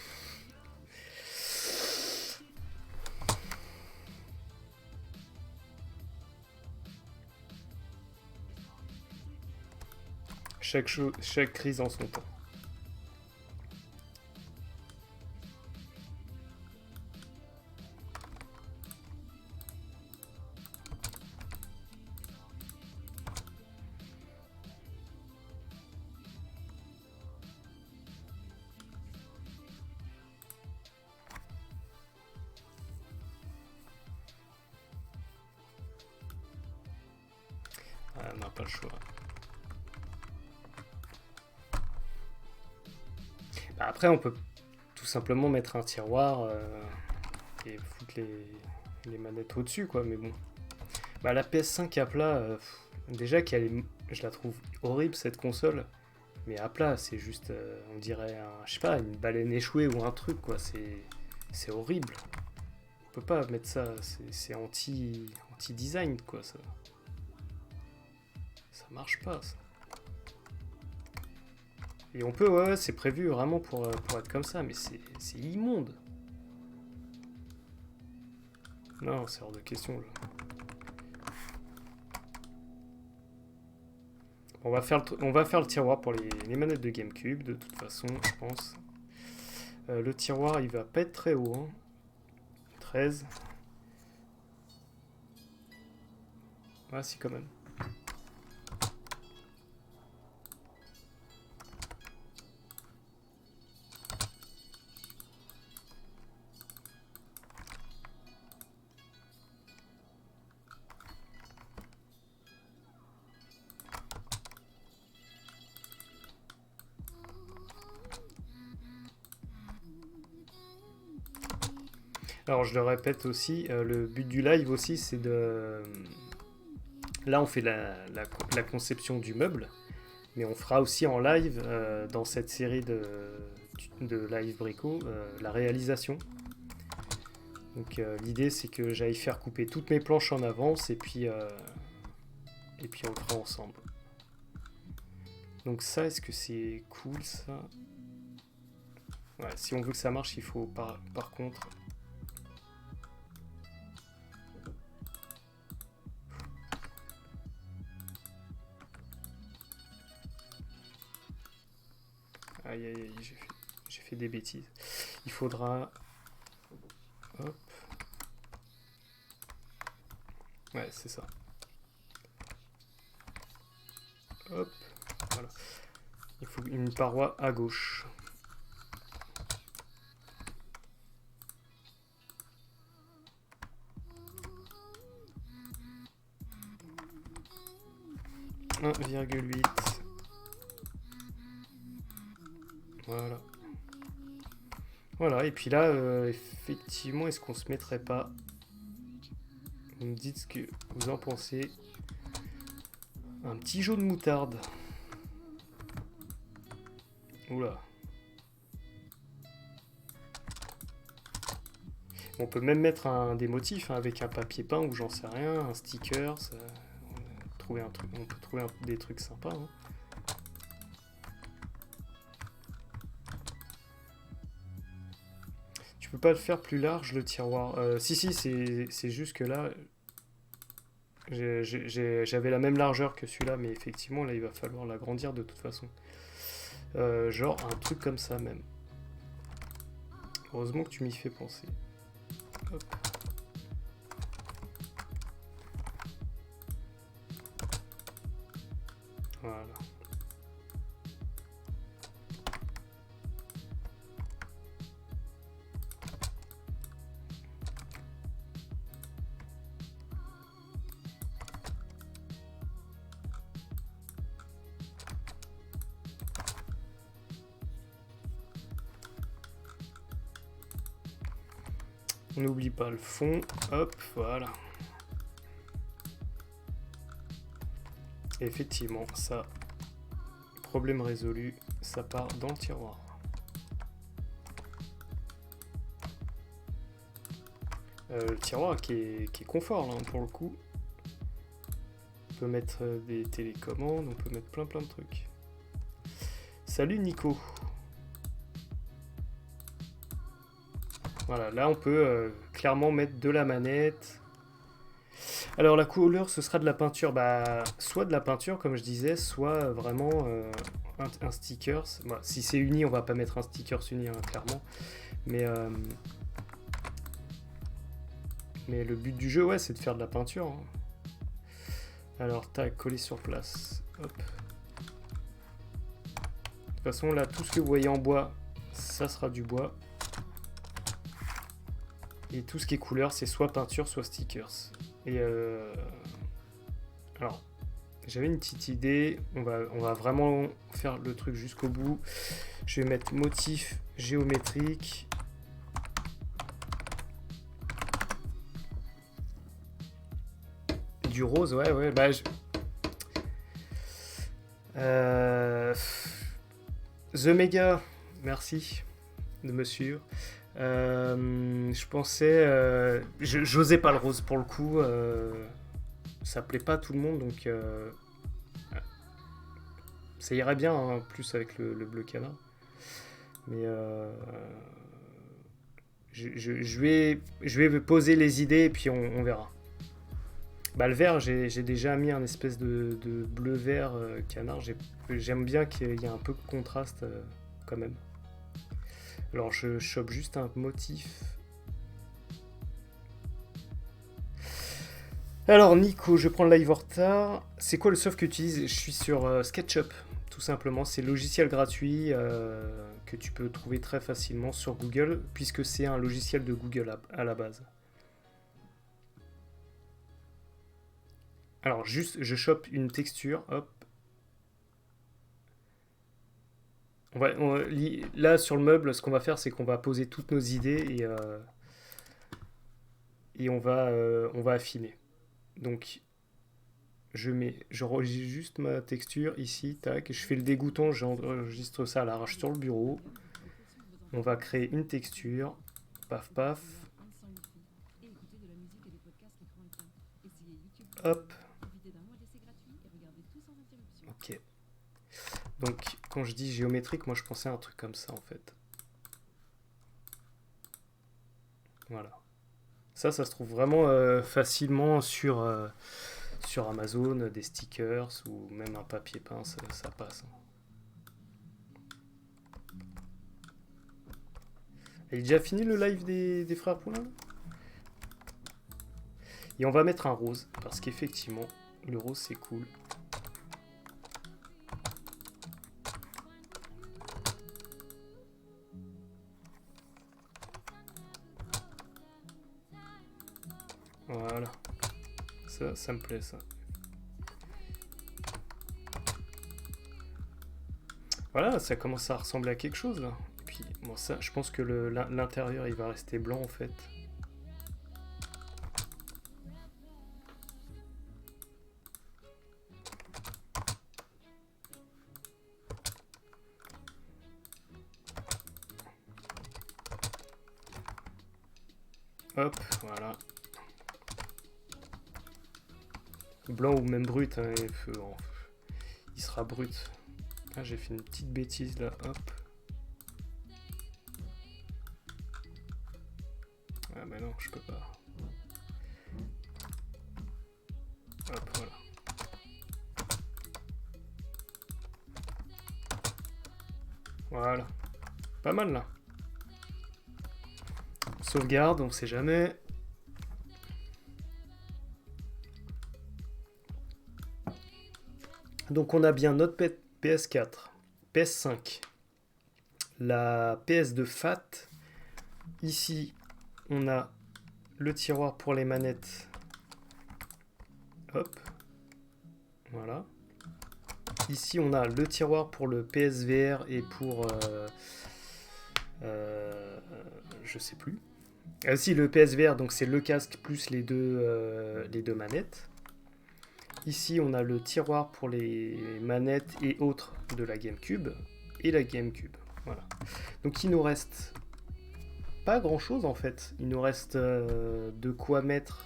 Chaque crise en son temps. Ah, on n'a pas le choix. Bah, après, on peut tout simplement mettre un tiroir et foutre les manettes au-dessus, quoi. Mais bon. Bah, la PS5 à plat, déjà je la trouve horrible cette console. Mais à plat, c'est juste, on dirait, je sais pas, une baleine échouée ou un truc, quoi. C'est horrible. On peut pas mettre ça, c'est anti-design, quoi, ça. Ça marche pas, ça. Et on peut, ouais, c'est prévu vraiment pour être comme ça, mais c'est immonde. Non, c'est hors de question, là. On va faire le tiroir pour les manettes de GameCube, de toute façon, je pense. Le tiroir, il va pas être très haut, hein. 13. Ah, si, quand même. Alors je le répète aussi, le but du live aussi c'est de... Là on fait la conception du meuble, mais on fera aussi en live, dans cette série de live brico, la réalisation. Donc l'idée c'est que j'aille faire couper toutes mes planches en avance et puis on le fera ensemble. Donc ça, est-ce que c'est cool ça? Ouais, si on veut que ça marche, il faut par contre... Aïe aïe aïe, j'ai fait des bêtises. Il faudra... Hop. Ouais, c'est ça. Hop. Voilà. Il faut une paroi à gauche. « 1,8 ». Voilà. Voilà, et puis là, effectivement, est-ce qu'on se mettrait pas... Vous me dites ce que vous en pensez. Un petit jaune moutarde. Oula. On peut même mettre des motifs, hein, avec un papier peint ou j'en sais rien, un sticker. On peut trouver des trucs sympas. Hein. Tu peux pas le faire plus large le tiroir. Si, c'est juste que là, j'avais la même largeur que celui-là, mais effectivement, là, il va falloir l'agrandir de toute façon. Genre un truc comme ça même. Heureusement que tu m'y fais penser. Hop. Voilà. On n'oublie pas le fond, hop, voilà. Et effectivement, ça problème résolu, ça part dans le tiroir. Le tiroir qui est confort là, pour le coup. On peut mettre des télécommandes, on peut mettre plein de trucs. Salut Nico. Voilà, là on peut clairement mettre de la manette. Alors la couleur ce sera de la peinture, bah soit de la peinture comme je disais, soit vraiment un stickers. Bon, si c'est uni, on va pas mettre un stickers uni hein, clairement. Mais le but du jeu, ouais, c'est de faire de la peinture. Hein. Alors, tac, coller sur place. Hop. De toute façon, là, tout ce que vous voyez en bois, ça sera du bois. Et tout ce qui est couleur, c'est soit peinture, soit stickers. Et alors, j'avais une petite idée. On va vraiment faire le truc jusqu'au bout. Je vais mettre motif géométrique. Du rose, ouais, bah The Mega, merci de me suivre. Je pensais, j'osais pas le rose pour le coup, ça plaît pas à tout le monde, donc ça irait bien hein, plus avec le bleu canard. Mais je vais poser les idées et puis on verra. Bah, le vert, j'ai déjà mis un espèce de bleu-vert canard. J'aime bien qu'il y ait un peu de contraste quand même. Alors je chope juste un motif. Alors Nico, je prends le live en retard. C'est quoi le soft que tu utilises? Je suis sur SketchUp, tout simplement. C'est le logiciel gratuit que tu peux trouver très facilement sur Google, puisque c'est un logiciel de Google à la base. Alors juste, je chope une texture, hop. Là sur le meuble, ce qu'on va faire, c'est qu'on va poser toutes nos idées et on va affiner. Donc j'enregistre juste ma texture ici, tac. Je fais le dégoûtant, j'enregistre ça à l'arrache sur le bureau. On va créer une texture, paf paf. Hop. Ok. Donc, quand je dis géométrique, moi je pensais à un truc comme ça en fait. Voilà. Ça se trouve vraiment facilement sur Amazon, des stickers ou même un papier peint, ça passe. Il est déjà fini le live des frères Poulain? Et on va mettre un rose, parce qu'effectivement, le rose c'est cool. Voilà. Ça me plaît, ça. Voilà, ça commence à ressembler à quelque chose, là. Et puis, bon, ça, je pense que l'intérieur, il va rester blanc, en fait. Hop, voilà. Blanc ou même brut, hein, il sera brut. Ah, j'ai fait une petite bêtise là, hop. Ah bah non, je peux pas. Hop, voilà. Voilà. Pas mal là. Sauvegarde, on sait jamais. Donc on a bien notre PS4, PS5, la PS de FAT. Ici, on a le tiroir pour les manettes. Hop. Voilà. Ici, on a le tiroir pour le PSVR et pour... je sais plus. Ah si, le PSVR, donc c'est le casque plus les deux manettes. Ici, on a le tiroir pour les manettes et autres de la GameCube et la GameCube. Voilà. Donc il nous reste pas grand chose en fait. Il nous reste de quoi mettre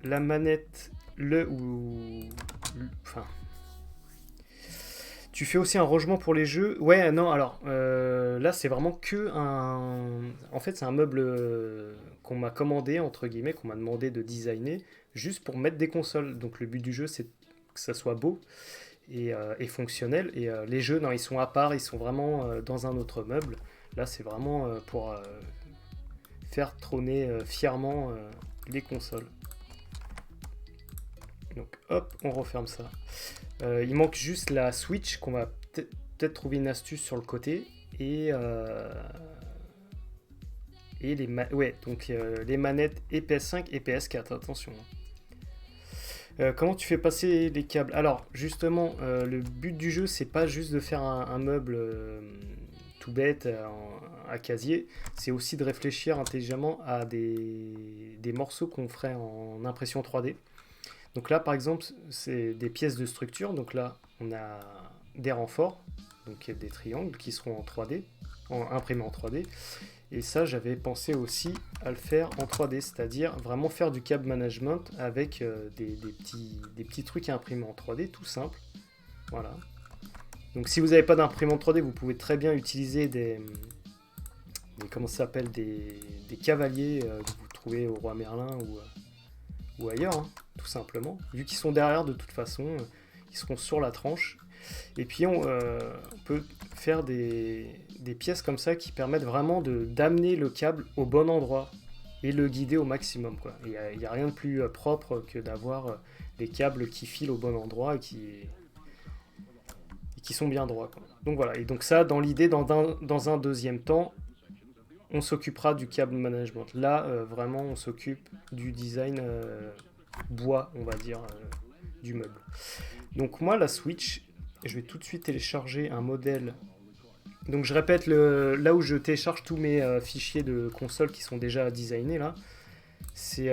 la manette, enfin. Tu fais aussi un rangement pour les jeux. Ouais, non, alors là c'est vraiment que un. En fait, c'est un meuble qu'on m'a commandé, entre guillemets, qu'on m'a demandé de designer, juste pour mettre des consoles. Donc le but du jeu, c'est que ça soit beau et fonctionnel. Et les jeux, non, ils sont à part, ils sont vraiment dans un autre meuble. Là, c'est vraiment pour faire trôner fièrement les consoles. Donc hop, on referme ça. Il manque juste la Switch qu'on va peut-être trouver une astuce sur le côté. Et les manettes et PS5 et PS4, attention. Comment tu fais passer les câbles? Alors justement, le but du jeu, c'est pas juste de faire un meuble tout bête à casier, c'est aussi de réfléchir intelligemment à des morceaux qu'on ferait en impression 3D. Donc là, par exemple, c'est des pièces de structure. Donc là, on a des renforts, donc des triangles qui seront en 3D, imprimés en 3D. Et ça, j'avais pensé aussi à le faire en 3D, c'est-à-dire vraiment faire du câble management avec des petits trucs à imprimer en 3D, tout simple. Voilà. Donc si vous n'avez pas d'imprimante 3D, vous pouvez très bien utiliser comment ça s'appelle, des cavaliers que vous trouvez au Roi Merlin ou ailleurs, hein, tout simplement. Vu qu'ils sont derrière de toute façon, ils seront sur la tranche. Et puis on peut faire des pièces comme ça qui permettent vraiment d'amener le câble au bon endroit et le guider au maximum. Il n'y a rien de plus propre que d'avoir les câbles qui filent au bon endroit et qui sont bien droits, quoi. Donc voilà, et donc ça, dans l'idée, dans un deuxième temps, on s'occupera du câble management. Là, vraiment, on s'occupe du design bois, on va dire, du meuble. Donc moi, la Switch, je vais tout de suite télécharger un modèle. Donc je répète, là où je télécharge tous mes fichiers de console qui sont déjà designés, là, c'est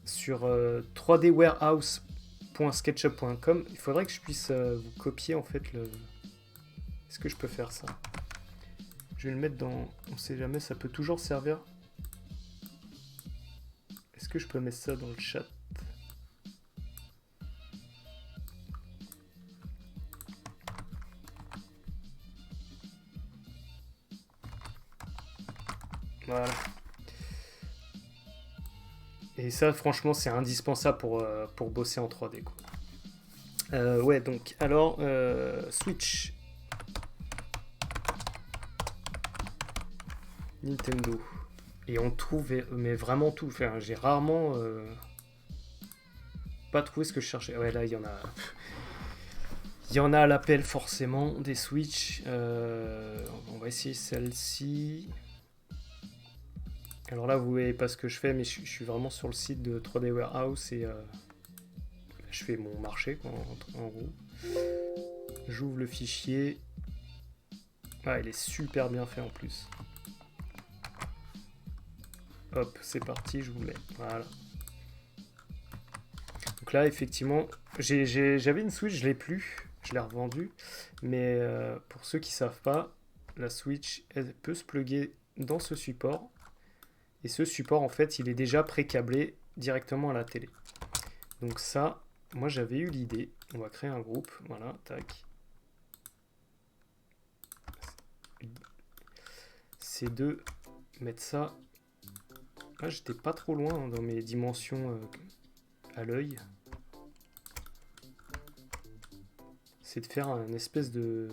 sur 3dwarehouse.sketchup.com. Il faudrait que je puisse vous copier en fait le... Est-ce que je peux faire ça? Je vais le mettre dans... On sait jamais, ça peut toujours servir. Est-ce que je peux mettre ça dans le chat? Voilà. Et ça, franchement, c'est indispensable pour bosser en 3D, quoi. Ouais, donc, alors, Switch. Nintendo. Et on trouve, mais vraiment tout. Enfin, j'ai rarement pas trouvé ce que je cherchais. Ouais, là, il y en a. Il y en a à l'appel, forcément, des Switch. On va essayer celle-ci. Alors là, vous voyez pas ce que je fais, mais je suis vraiment sur le site de 3D Warehouse et je fais mon marché, quoi, en gros. J'ouvre le fichier. Ah, il est super bien fait en plus. Hop, c'est parti, je vous mets. Voilà. Donc là, effectivement, j'avais une Switch, je l'ai plus. Je l'ai revendue. Mais pour ceux qui savent pas, la Switch, elle peut se plugger dans ce support. Et ce support, en fait, il est déjà pré-câblé directement à la télé. Donc ça, moi j'avais eu l'idée. On va créer un groupe. Voilà, tac. C'est de mettre ça... Ah, j'étais pas trop loin hein, dans mes dimensions à l'œil. C'est de faire une espèce de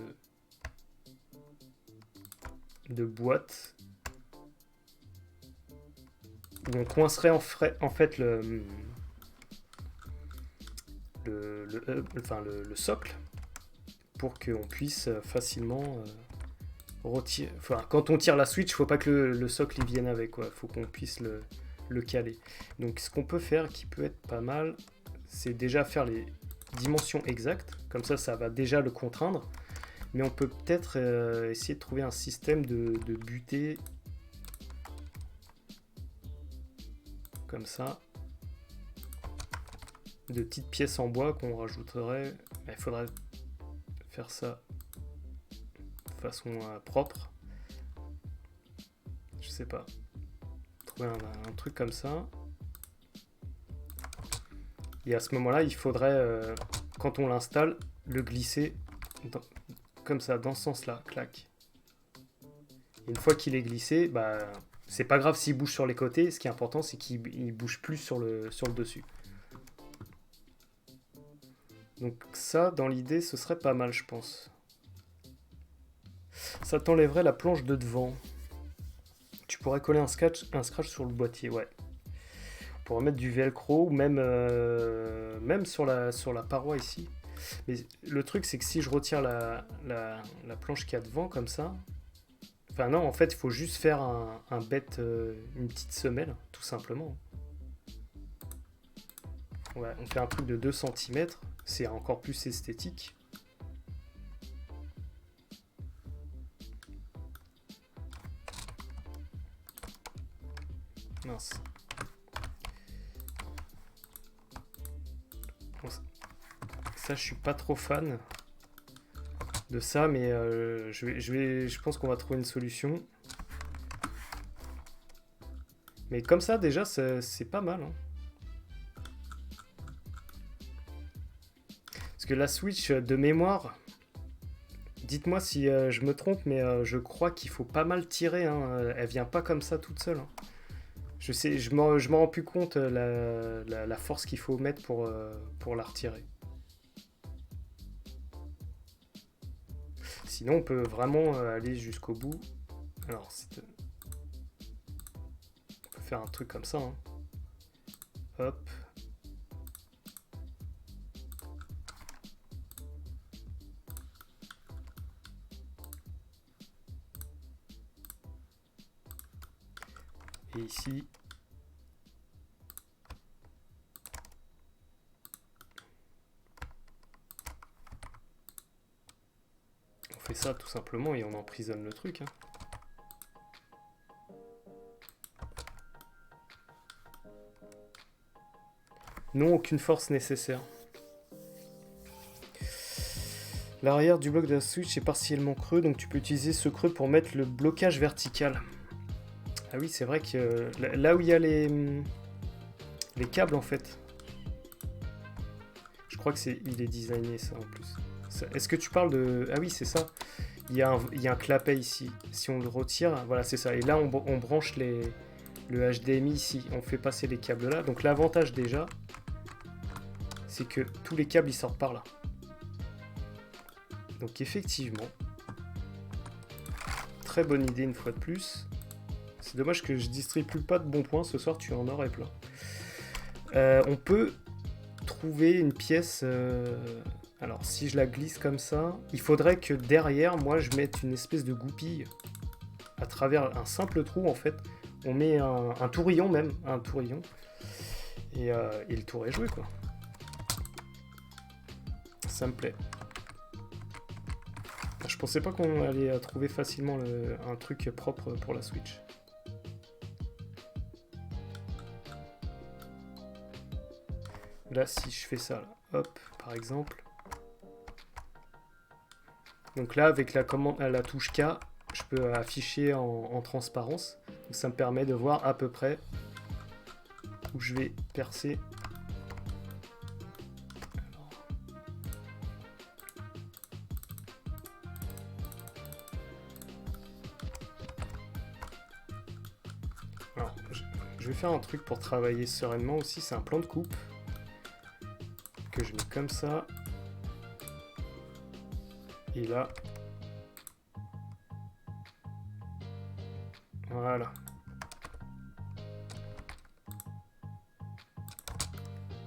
boîte où on coincerait en fait le socle pour qu'on puisse facilement retirer. Enfin, quand on tire la Switch, il ne faut pas que le socle y vienne avec, quoi. Faut qu'on puisse le caler. Donc ce qu'on peut faire, qui peut être pas mal, c'est déjà faire les dimensions exactes. Comme ça va déjà le contraindre. Mais on peut peut-être essayer de trouver un système de butée comme ça. de petites pièces en bois qu'on rajouterait. Il faudrait faire ça de façon propre. Je sais pas. Trouver un truc comme ça. Et à ce moment-là, il faudrait, quand on l'installe, le glisser comme ça, dans ce sens-là. Clac. Et une fois qu'il est glissé, bah, c'est pas grave s'il bouge sur les côtés. Ce qui est important, c'est qu'il bouge plus sur le dessus. Donc ça, dans l'idée, ce serait pas mal, je pense. Ça t'enlèverait la planche de devant. Tu pourrais coller un scratch sur le boîtier, ouais. On pourrait mettre du velcro ou même sur la paroi ici. Mais le truc, c'est que si je retire la planche qu'il y a devant, comme ça... Enfin non, en fait, il faut juste faire une petite semelle, tout simplement. Ouais, on fait un truc de 2 cm, c'est encore plus esthétique. Mince. Ça, je suis pas trop fan de ça, mais je pense qu'on va trouver une solution. Mais comme ça, déjà, c'est pas mal. Hein. Parce que la Switch, de mémoire, dites-moi si je me trompe, mais je crois qu'il faut pas mal tirer. Hein. Elle vient pas comme ça toute seule. Hein. Je m'en rends plus compte la force qu'il faut mettre pour la retirer. Sinon, on peut vraiment aller jusqu'au bout. Alors, on peut faire un truc comme ça. Hein. Hop. Et ici. On fait ça tout simplement et on emprisonne le truc. Hein. Non, aucune force nécessaire. L'arrière du bloc de la Switch est partiellement creux, donc tu peux utiliser ce creux pour mettre le blocage vertical. Ah oui, c'est vrai que là où il y a les câbles en fait. Je crois que il est designé ça en plus. Est-ce que tu parles de... Ah oui, c'est ça. Il y a un clapet ici. Si on le retire, voilà, c'est ça. Et là, on branche le HDMI ici. On fait passer les câbles là. Donc l'avantage déjà, c'est que tous les câbles, ils sortent par là. Donc effectivement, très bonne idée une fois de plus. C'est dommage que je distribue pas de bons points. Ce soir, tu en aurais plein. On peut trouver une pièce... Alors, si je la glisse comme ça, il faudrait que derrière, moi, je mette une espèce de goupille à travers un simple trou, en fait. On met un tourillon même, un tourillon. Et le tour est joué, quoi. Ça me plaît. Je pensais pas qu'on allait trouver facilement un truc propre pour la Switch. Là, si je fais ça, là, hop, par exemple. Donc là, avec la commande à la touche K, je peux afficher en transparence. Donc ça me permet de voir à peu près où je vais percer. Alors, je vais faire un truc pour travailler sereinement aussi, c'est un plan de coupe que je mets comme ça. Et là, voilà.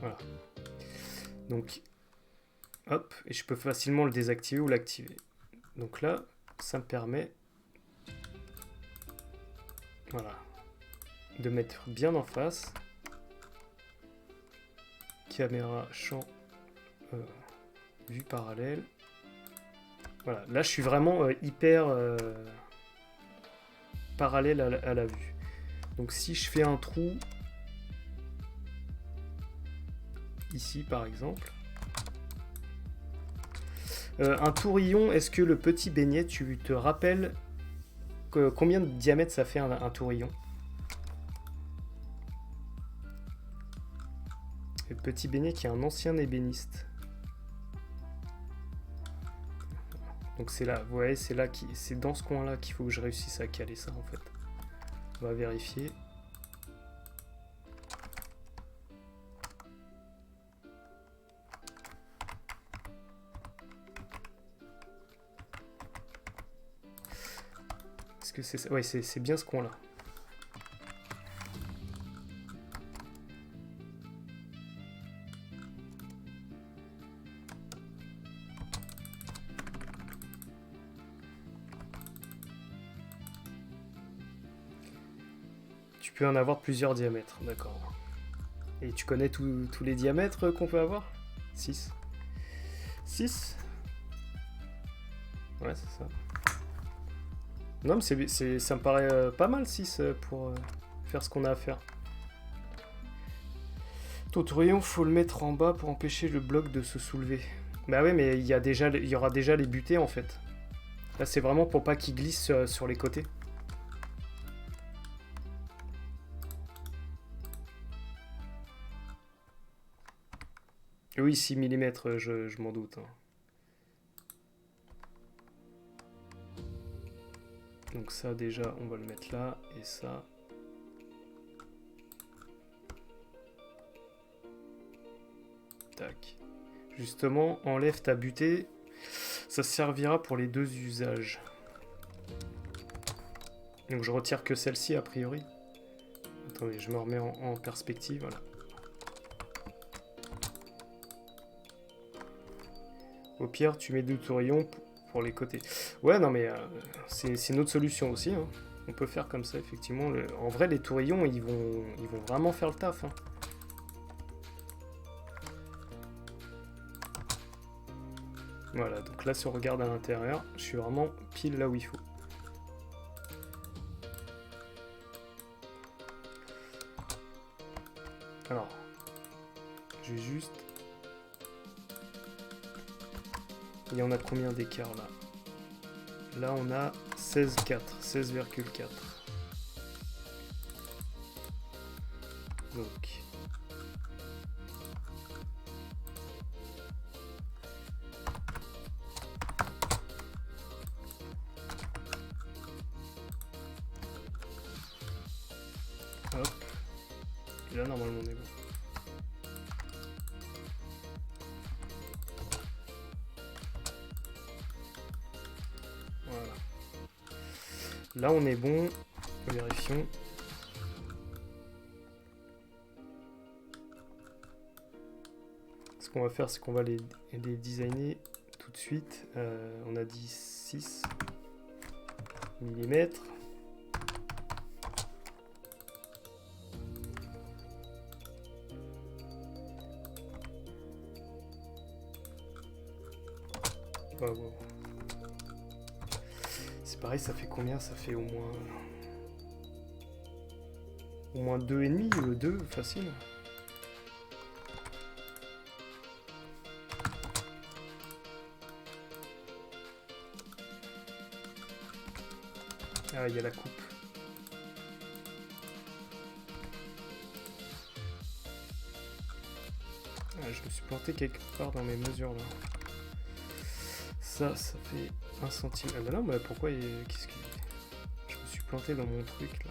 Voilà. Donc, hop, et je peux facilement le désactiver ou l'activer. Donc là, ça me permet, voilà, de mettre bien en face. Caméra, champ, vue parallèle. Voilà, là je suis vraiment hyper parallèle à la vue. Donc si je fais un trou, ici par exemple. Un tourillon, est-ce que le petit beignet, tu te rappelles combien de diamètre ça fait un tourillon? Le petit beignet qui est un ancien ébéniste. Donc c'est là, vous voyez, c'est dans ce coin-là qu'il faut que je réussisse à caler ça en fait. On va vérifier. Est-ce que c'est ça? Ouais, c'est bien ce coin-là. Tu peux en avoir plusieurs diamètres, d'accord. Et tu connais tous les diamètres qu'on peut avoir? 6. 6? Ouais, c'est ça. Non, mais ça me paraît pas mal 6 pour faire ce qu'on a à faire. Ton tourillon, faut le mettre en bas pour empêcher le bloc de se soulever. Bah ouais, mais il y aura déjà les butées en fait. Là, c'est vraiment pour pas qu'il glisse sur les côtés. Oui, 6 mm, je m'en doute. Hein. Donc ça, déjà, on va le mettre là. Et ça... Tac. Justement, enlève ta butée. Ça servira pour les deux usages. Donc je retire que celle-ci, a priori. Attendez, je me remets en perspective, voilà. Au pire, tu mets 2 tourillons pour les côtés. Ouais, non, mais c'est une autre solution aussi. Hein. On peut faire comme ça, effectivement. En vrai, les tourillons, ils vont vraiment faire le taf. Hein. Voilà, donc là, si on regarde à l'intérieur, je suis vraiment pile là où il faut. Alors, je vais juste... Il y en a combien d'écart là? Là, on a 16,4. 16,4. Donc... Hop. Et là, normalement, on est bon. Voilà. Là, on est bon. Vérifions. Ce qu'on va faire, c'est qu'on va les designer tout de suite. On a dit 6 mm. Oh, wow. C'est pareil, ça fait combien? Ça fait au moins 2,5, 2 facile. Ah, il y a la coupe. Ah, je me suis planté quelque part dans mes mesures là. Ça fait 1 centime. Ah bah non, bah pourquoi qu'est-ce que... Je me suis planté dans mon truc là.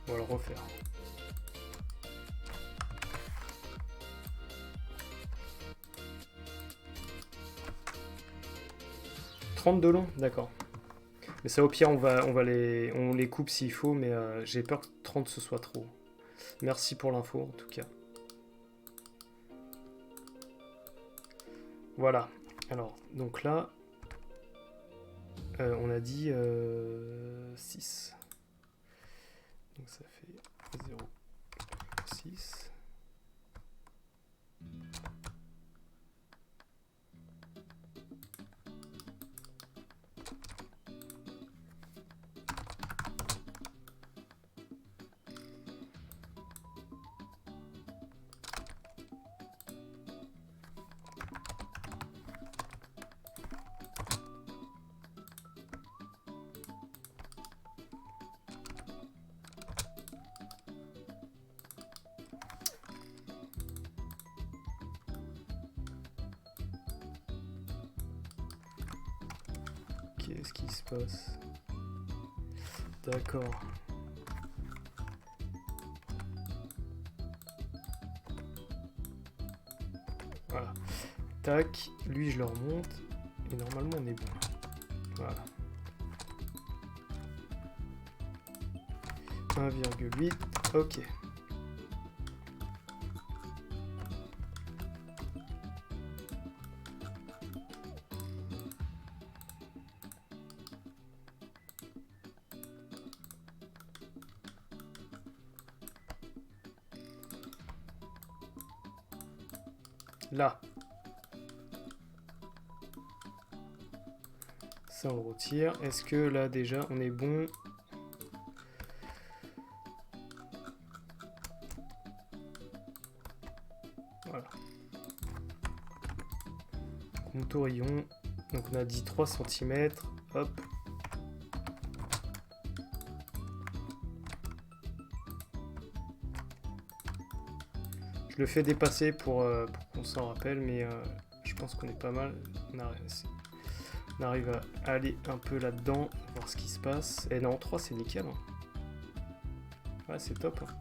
On va le refaire. De long, d'accord. Mais ça au pire on les coupe s'il faut, mais j'ai peur que 30 ce soit trop. Merci pour l'info en tout cas. Voilà. Alors, donc là, on a dit 6. Donc ça fait 0,6. Qu'est-ce qui se passe? D'accord. Voilà. Tac, lui je le remonte. Et normalement on est bon. Voilà. 1,8. Ok. Là. Ça on retire. Est-ce que là déjà on est bon? Voilà. Contourillon. Donc on a dit 3 cm. Hop. Je le fais dépasser pour qu'on s'en rappelle, mais je pense qu'on est pas mal. On arrive à aller un peu là-dedans, voir ce qui se passe. Et non, 3 c'est nickel. Hein. Ouais, c'est top. Hein.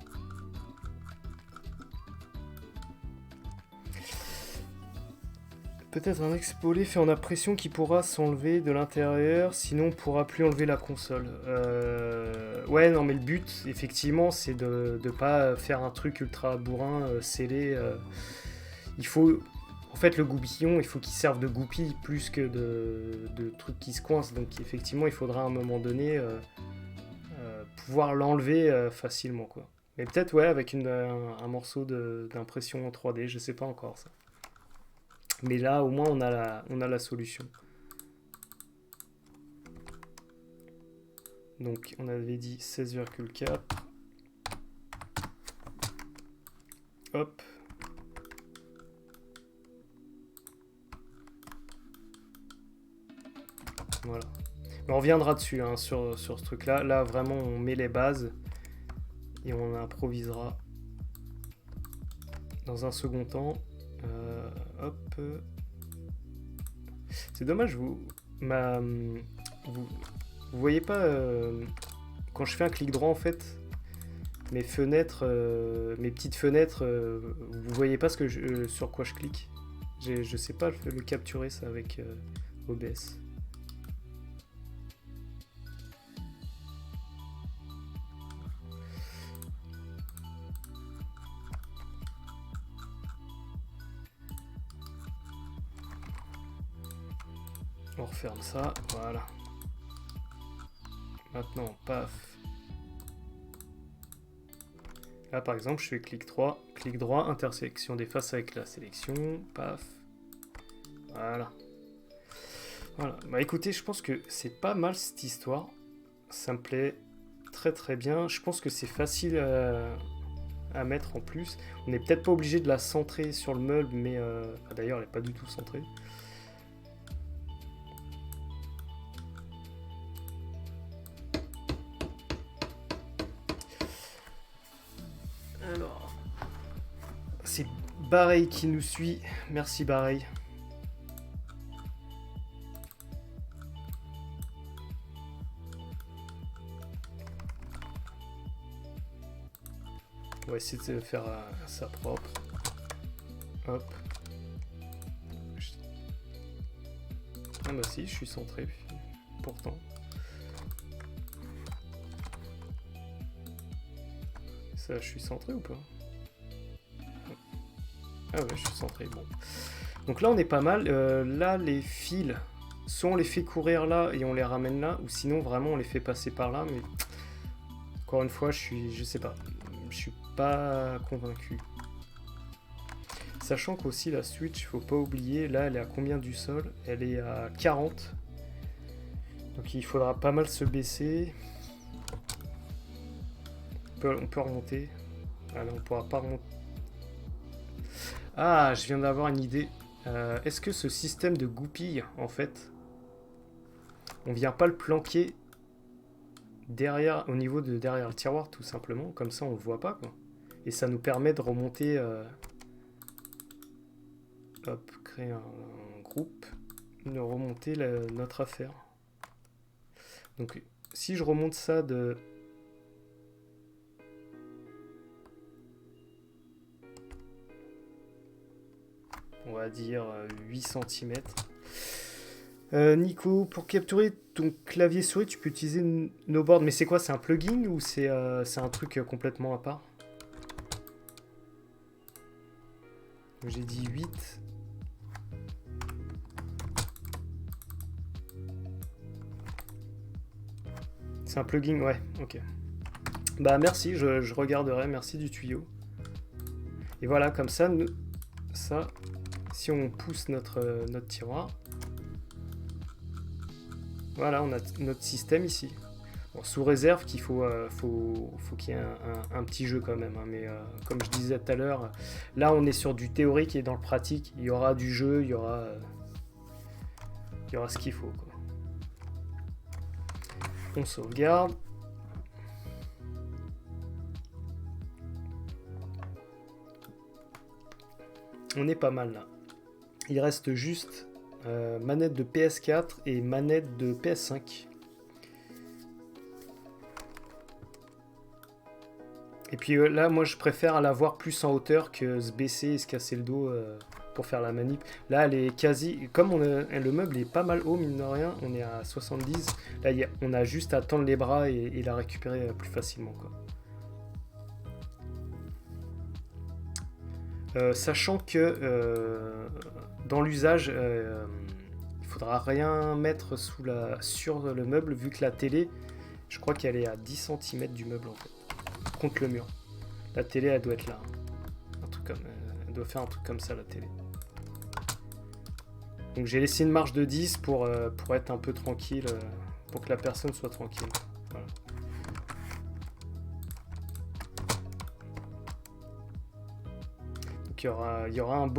Peut-être un expolé fait en impression qui pourra s'enlever de l'intérieur, sinon on pourra plus enlever la console. Ouais, non, mais le but, effectivement, c'est de ne pas faire un truc ultra bourrin, scellé. Il faut... En fait, le goupillon, il faut qu'il serve de goupille plus que de trucs qui se coincent. Donc, effectivement, il faudra à un moment donné pouvoir l'enlever facilement, quoi. Mais peut-être, ouais, avec un morceau d'impression en 3D, je sais pas encore ça. Mais là, au moins, on a la solution. Donc, on avait dit 16,4. Hop. Voilà. Mais on reviendra dessus, hein, sur ce truc-là. Là, vraiment, on met les bases et on improvisera dans un second temps. Hop. C'est dommage, vous voyez pas quand je fais un clic droit en fait, mes fenêtres, mes petites fenêtres, vous voyez pas sur quoi je clique. Je sais pas le capturer ça avec OBS. On referme ça, voilà. Maintenant, paf. Là, par exemple, je fais clic droit, intersection des faces avec la sélection, paf. Voilà. Voilà. Bah écoutez, je pense que c'est pas mal cette histoire. Ça me plaît très très bien. Je pense que c'est facile à mettre en plus. On n'est peut-être pas obligé de la centrer sur le meuble, mais d'ailleurs, elle n'est pas du tout centrée. Alors, c'est Bareil qui nous suit. Merci Bareil. On va essayer de faire ça propre. Hop. Ah bah si, je suis centré. Pourtant. Ça, je suis centré ou pas? Ah ouais, je suis centré, bon. Donc là, on est pas mal. Là, les fils, soit on les fait courir là et on les ramène là, ou sinon, vraiment, on les fait passer par là. Mais encore une fois, je sais pas. Je suis pas convaincu. Sachant qu'aussi, la Switch, faut pas oublier, là, elle est à combien du sol? Elle est à 40. Donc il faudra pas mal se baisser. On peut remonter. Ah là, on pourra pas remonter. Ah, je viens d'avoir une idée. Est-ce que ce système de goupille, en fait, on vient pas le planquer derrière, au niveau de derrière le tiroir, tout simplement, comme ça on le voit pas, quoi. Et ça nous permet de remonter. Hop, créer un groupe, de remonter notre affaire. Donc si je remonte ça de... On va dire 8 cm. Nico, pour capturer ton clavier souris, tu peux utiliser NoBoard. Mais c'est quoi? C'est un plugin ou c'est un truc complètement à part? J'ai dit 8. C'est un plugin, ouais, ok. Bah merci, je regarderai, merci du tuyau. Et voilà, comme ça, ça, si on pousse notre tiroir, voilà, on a notre système ici. Bon, sous réserve qu'il faut qu'il y ait un petit jeu quand même. Hein, mais comme je disais tout à l'heure, là on est sur du théorique et dans le pratique, il y aura du jeu, il y aura ce qu'il faut, quoi. On sauvegarde. On est pas mal là. Il reste juste manette de PS4 et manette de PS5. Et puis là, moi je préfère la voir plus en hauteur que se baisser et se casser le dos pour faire la manip. Là, elle est quasi. Comme le meuble est pas mal haut, mine de rien, on est à 70. Là, on a juste à tendre les bras et la récupérer plus facilement, quoi. Sachant que dans l'usage, il faudra rien mettre sur le meuble, vu que la télé, je crois qu'elle est à 10 cm du meuble en fait, contre le mur. La télé, elle doit être là. Elle doit faire un truc comme ça, la télé. Donc j'ai laissé une marge de 10 pour être un peu tranquille, pour que la personne soit tranquille. Voilà. Donc il y aura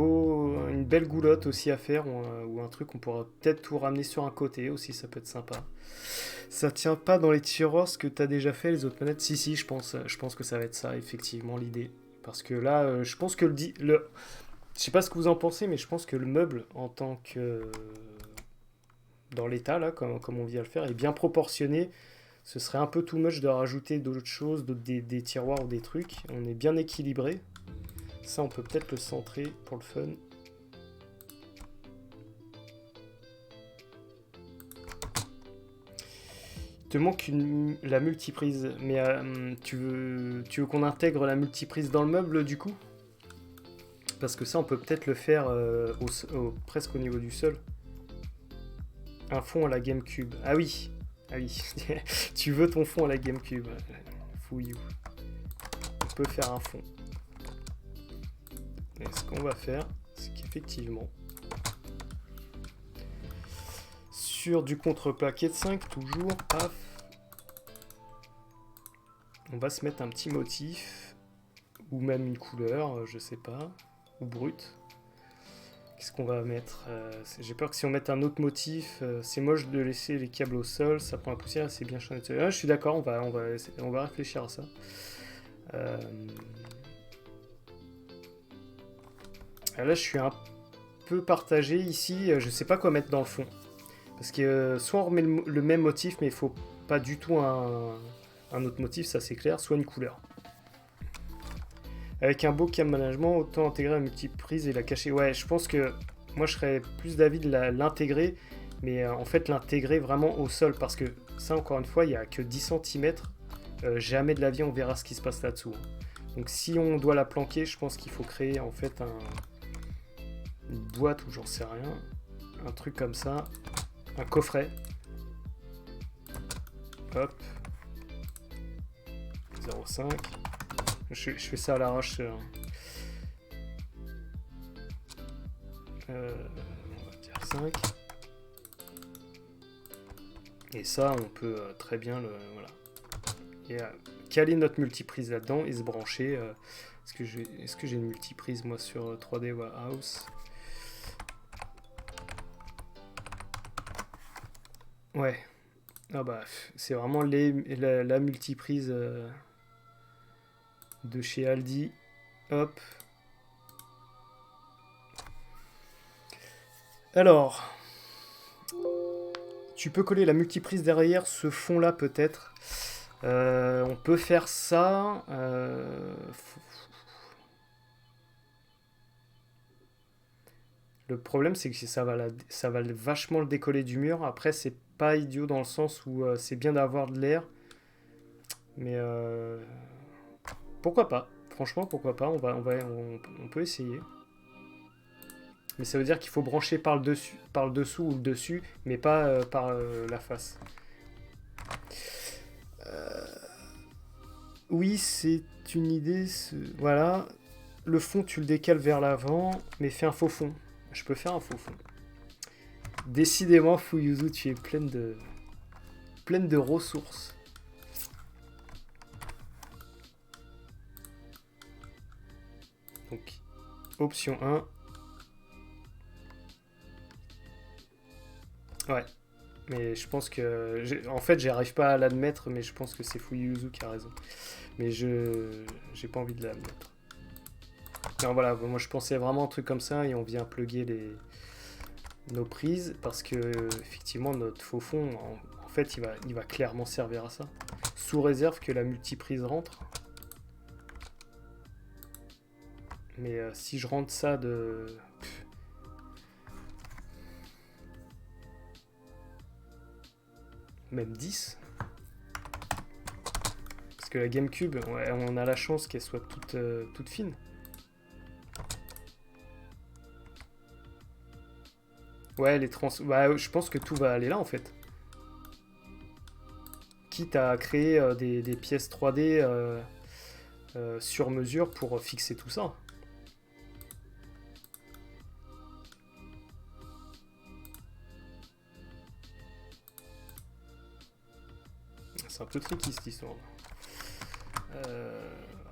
une belle goulotte aussi à faire, ou un truc, on pourra peut-être tout ramener sur un côté aussi, ça peut être sympa. Ça tient pas dans les tiroirs ce que tu as déjà fait, les autres manettes? Si, je pense que ça va être ça, effectivement, l'idée. Parce que là, je pense que je sais pas ce que vous en pensez, mais je pense que le meuble, en tant que... dans l'état, là, comme on vient le faire, est bien proportionné. Ce serait un peu too much de rajouter d'autres choses, des tiroirs ou des trucs. On est bien équilibré. Ça, on peut peut-être le centrer pour le fun. Il te manque la multiprise, mais tu veux qu'on intègre la multiprise dans le meuble du coup? Parce que ça, on peut peut-être le faire presque au niveau du sol. Un fond à la GameCube. Ah oui, ah oui. Tu veux ton fond à la GameCube. Fouillou. On peut faire un fond. Et ce qu'on va faire, c'est qu'effectivement, sur du contreplaqué de 5, toujours, paf, on va se mettre un petit motif, ou même une couleur, je sais pas, ou brut. Qu'est-ce qu'on va mettre? J'ai peur que si on met un autre motif, c'est moche de laisser les câbles au sol, ça prend la poussière, c'est bien chiant. Ah, je suis d'accord, on va réfléchir à ça. Là, je suis un peu partagé ici, je sais pas quoi mettre dans le fond. Parce que soit on remet le même motif, mais il faut pas du tout un autre motif, ça c'est clair, soit une couleur. Avec un beau cam management, autant intégrer la multiprise et la cacher. Ouais, je pense que moi je serais plus d'avis de l'intégrer, mais en fait l'intégrer vraiment au sol, parce que ça encore une fois, il n'y a que 10 cm, jamais de la vie on verra ce qui se passe là-dessous. Donc si on doit la planquer, je pense qu'il faut créer en fait une boîte ou j'en sais rien, un truc comme ça, un coffret. Hop. 0,5. Je fais ça à l'arrache. On va dire 5. Et ça, on peut très bien le... Voilà. Et caler notre multiprise là-dedans et se brancher. Est-ce que j'ai une multiprise, moi, sur 3D Warehouse? Ouais. Ah bah, c'est vraiment la multiprise de chez Aldi. Hop. Alors, Tu peux coller la multiprise derrière ce fond-là peut-être. On peut faire ça. Le problème, c'est que ça va vachement le décoller du mur. Après, c'est pas idiot dans le sens où c'est bien d'avoir de l'air. Mais pourquoi pas? Franchement, pourquoi pas? On peut essayer. Mais ça veut dire qu'il faut brancher par le dessus, par le dessous ou le dessus, mais pas par la face. Oui, c'est une idée. Voilà. Le fond, tu le décales vers l'avant, mais fais un faux fond. Je peux faire un faux fond. Décidément, Fuyuzu, tu es pleine de ressources. Donc, option 1. Ouais. Mais je pense que... En fait, j'arrive pas à l'admettre, mais je pense que c'est Fuyuzu qui a raison. Mais j'ai pas envie de l'admettre. Non, voilà, moi je pensais vraiment un truc comme ça et on vient plugger nos prises parce que effectivement notre faux fond en fait il va clairement servir à ça. Sous réserve que la multiprise rentre. Mais si je rentre ça de... Même 10. Parce que la GameCube, ouais, on a la chance qu'elle soit toute fine. Ouais, les trans... Bah, je pense que tout va aller là en fait. Quitte à créer des pièces 3D sur mesure pour fixer tout ça. C'est un peu tricky cette histoire.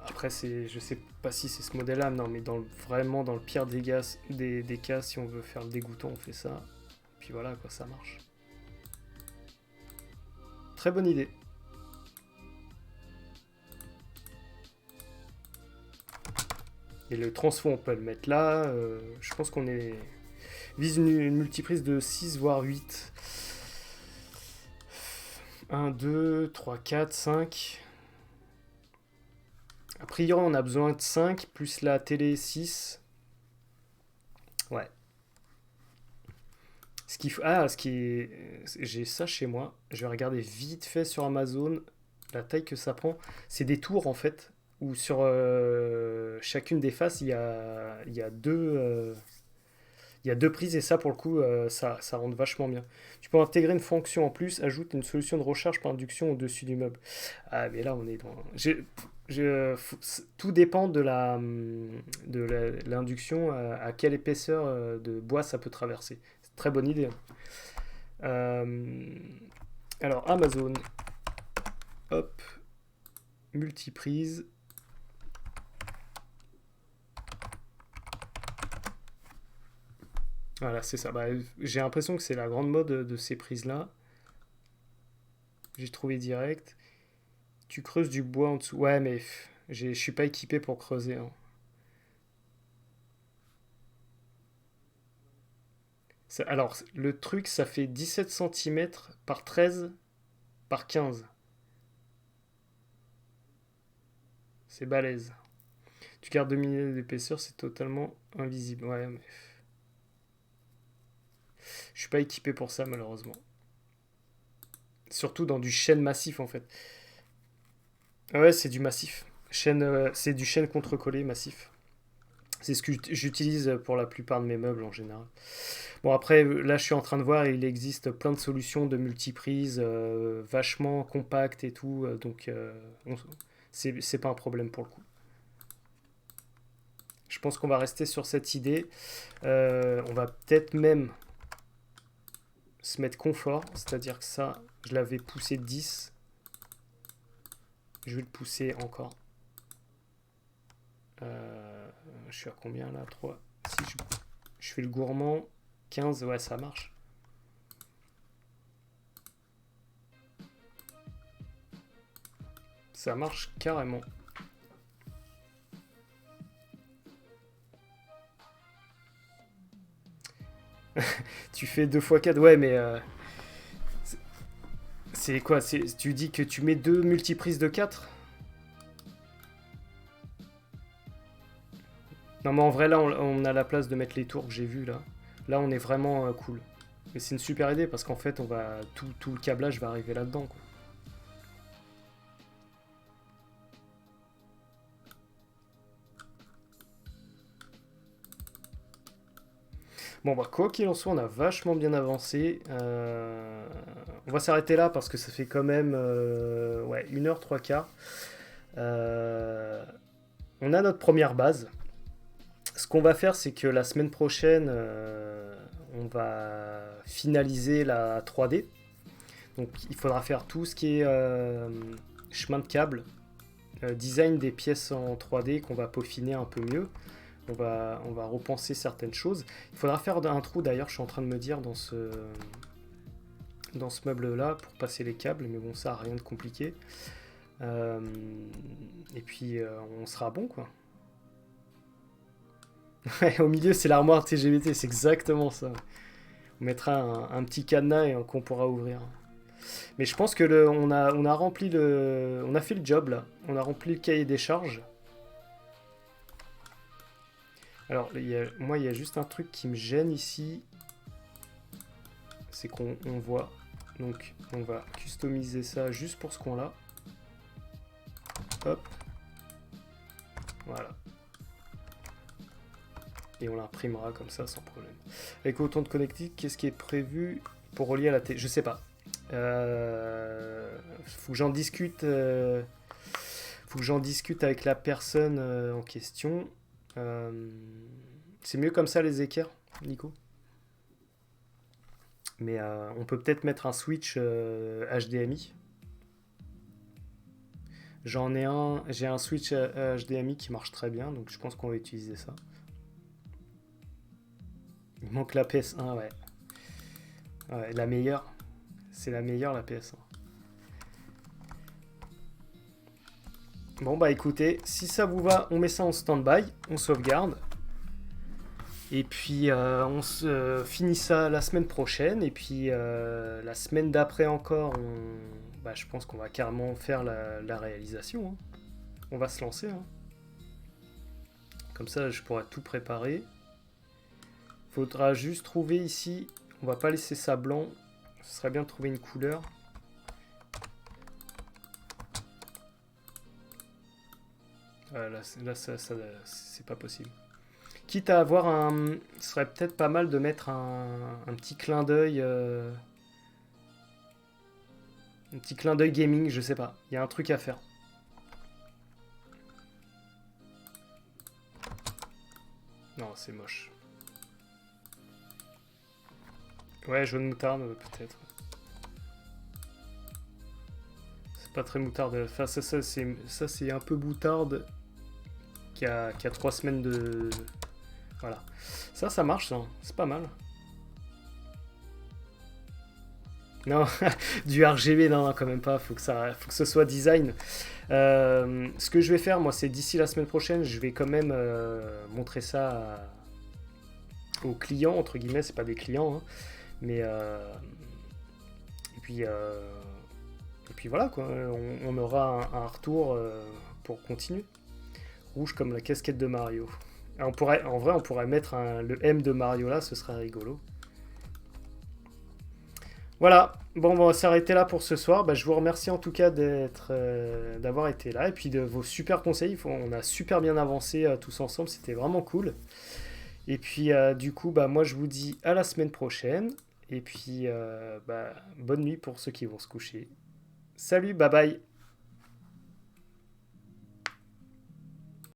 Après, je sais pas si c'est ce modèle-là, non, mais vraiment dans le pire des cas, si on veut faire le dégoûtant, on fait ça. Puis voilà, quoi, ça marche. Très bonne idée. Et le transfo, on peut le mettre là. Je pense qu'on est... Vise une multiprise de 6 voire 8. 1, 2, 3, 4, 5. A priori, on a besoin de 5, plus la télé 6. Ouais. J'ai ça chez moi. Je vais regarder vite fait sur Amazon la taille que ça prend. C'est des tours en fait, où sur chacune des faces, il y a il y a deux prises et ça pour le coup, ça rentre vachement bien. Tu peux intégrer une fonction en plus, ajoute une solution de recharge par induction au-dessus du meuble. Ah mais là on est dans... tout dépend de l'induction, à quelle épaisseur de bois ça peut traverser. C'est une très bonne idée. Alors Amazon, hop, multiprise. Voilà, c'est ça. Bah, j'ai l'impression que c'est la grande mode de ces prises-là. J'ai trouvé direct. Tu creuses du bois en dessous. Ouais, mais je suis pas équipé pour creuser, hein. Alors, le truc, ça fait 17 centimètres par 13 par 15. C'est balèze. Tu gardes 2 mm d'épaisseur, c'est totalement invisible. Ouais, mais je suis pas équipé pour ça, malheureusement. Surtout dans du chêne massif, en fait. Ah ouais, c'est du massif. C'est du chêne contre-collé massif. C'est ce que j'utilise pour la plupart de mes meubles en général. Bon, après, là, je suis en train de voir, il existe plein de solutions de multiprise, vachement compactes et tout, donc c'est pas un problème pour le coup. Je pense qu'on va rester sur cette idée. On va peut-être même se mettre confort, c'est-à-dire que ça, je l'avais poussé 10. Je vais le pousser encore. Je suis à combien là? 3. Si je fais le gourmand, 15, ouais, ça marche. Ça marche carrément. Tu fais 2 x 4, ouais, mais C'est quoi? Tu dis que tu mets deux multiprises de 4? Non, mais en vrai, là, on a la place de mettre les tours que j'ai vu là. Là, on est vraiment cool. Mais c'est une super idée parce qu'en fait, tout le câblage va arriver là-dedans, quoi. Bon, bah, quoi qu'il en soit, on a vachement bien avancé. On va s'arrêter là parce que ça fait quand même ouais, 1 heure 3 quarts. Euh, on a notre première base. Ce qu'on va faire, c'est que la semaine prochaine, on va finaliser la 3D. Donc, il faudra faire tout ce qui est chemin de câble, design des pièces en 3D qu'on va peaufiner un peu mieux. On va repenser certaines choses. Il faudra faire un trou d'ailleurs, je suis en train de me dire, dans ce meuble-là pour passer les câbles, mais bon, ça, rien de compliqué. Euh, et puis, on sera bon, quoi. Ouais, au milieu, c'est l'armoire TGVT, c'est exactement ça. On mettra un petit cadenas et qu'on pourra ouvrir. Mais je pense que on a rempli on a fait le job là. On a rempli le cahier des charges. Alors, moi, il y a juste un truc qui me gêne ici. C'est qu'on voit. Donc, on va customiser ça juste pour ce coin-là. Hop. Voilà. Et on l'imprimera comme ça sans problème. Avec autant de connectiques, qu'est-ce qui est prévu pour relier à la télé? Je sais pas. Faut que j'en discute. Faut que j'en discute avec la personne en question. C'est mieux comme ça les équerres, Nico. Mais on peut peut-être mettre un switch HDMI. J'ai un switch HDMI qui marche très bien, donc je pense qu'on va utiliser ça. Il manque la PS1, ouais. Ouais, la meilleure. C'est la meilleure, la PS1. Bon, bah écoutez, si ça vous va, on met ça en stand-by, on sauvegarde. Et puis, on se finit ça la semaine prochaine. Et puis, la semaine d'après encore, bah, je pense qu'on va carrément faire la réalisation, hein. On va se lancer, hein. Comme ça, je pourrai tout préparer. Faudra juste trouver ici, on va pas laisser ça blanc. Ce serait bien de trouver une couleur. Là, c'est pas possible. Quitte à avoir ce serait peut-être pas mal de mettre un petit clin d'œil. Un petit clin d'œil gaming, je sais pas. Il y a un truc à faire. Non, c'est moche. Ouais, jaune moutarde, peut-être. C'est pas très moutarde. Enfin, ça c'est un peu moutarde qui a 3 semaines de... Voilà. Ça marche, ça. C'est pas mal. Non, du RGB, non, quand même pas. Faut que ce soit design. Ce que je vais faire, moi, c'est d'ici la semaine prochaine, je vais quand même montrer ça aux clients, entre guillemets, c'est pas des clients, hein, mais et puis voilà quoi, on aura un retour pour continuer. Rouge comme la casquette de Mario. En vrai, on pourrait mettre le M de Mario là, ce serait rigolo. Voilà, bon, on va s'arrêter là pour ce soir. Bah, je vous remercie en tout cas d'avoir été là et puis de vos super conseils. On a super bien avancé tous ensemble, c'était vraiment cool. Et puis du coup, bah, moi je vous dis à la semaine prochaine. Et puis bah, bonne nuit pour ceux qui vont se coucher. Salut, bye bye.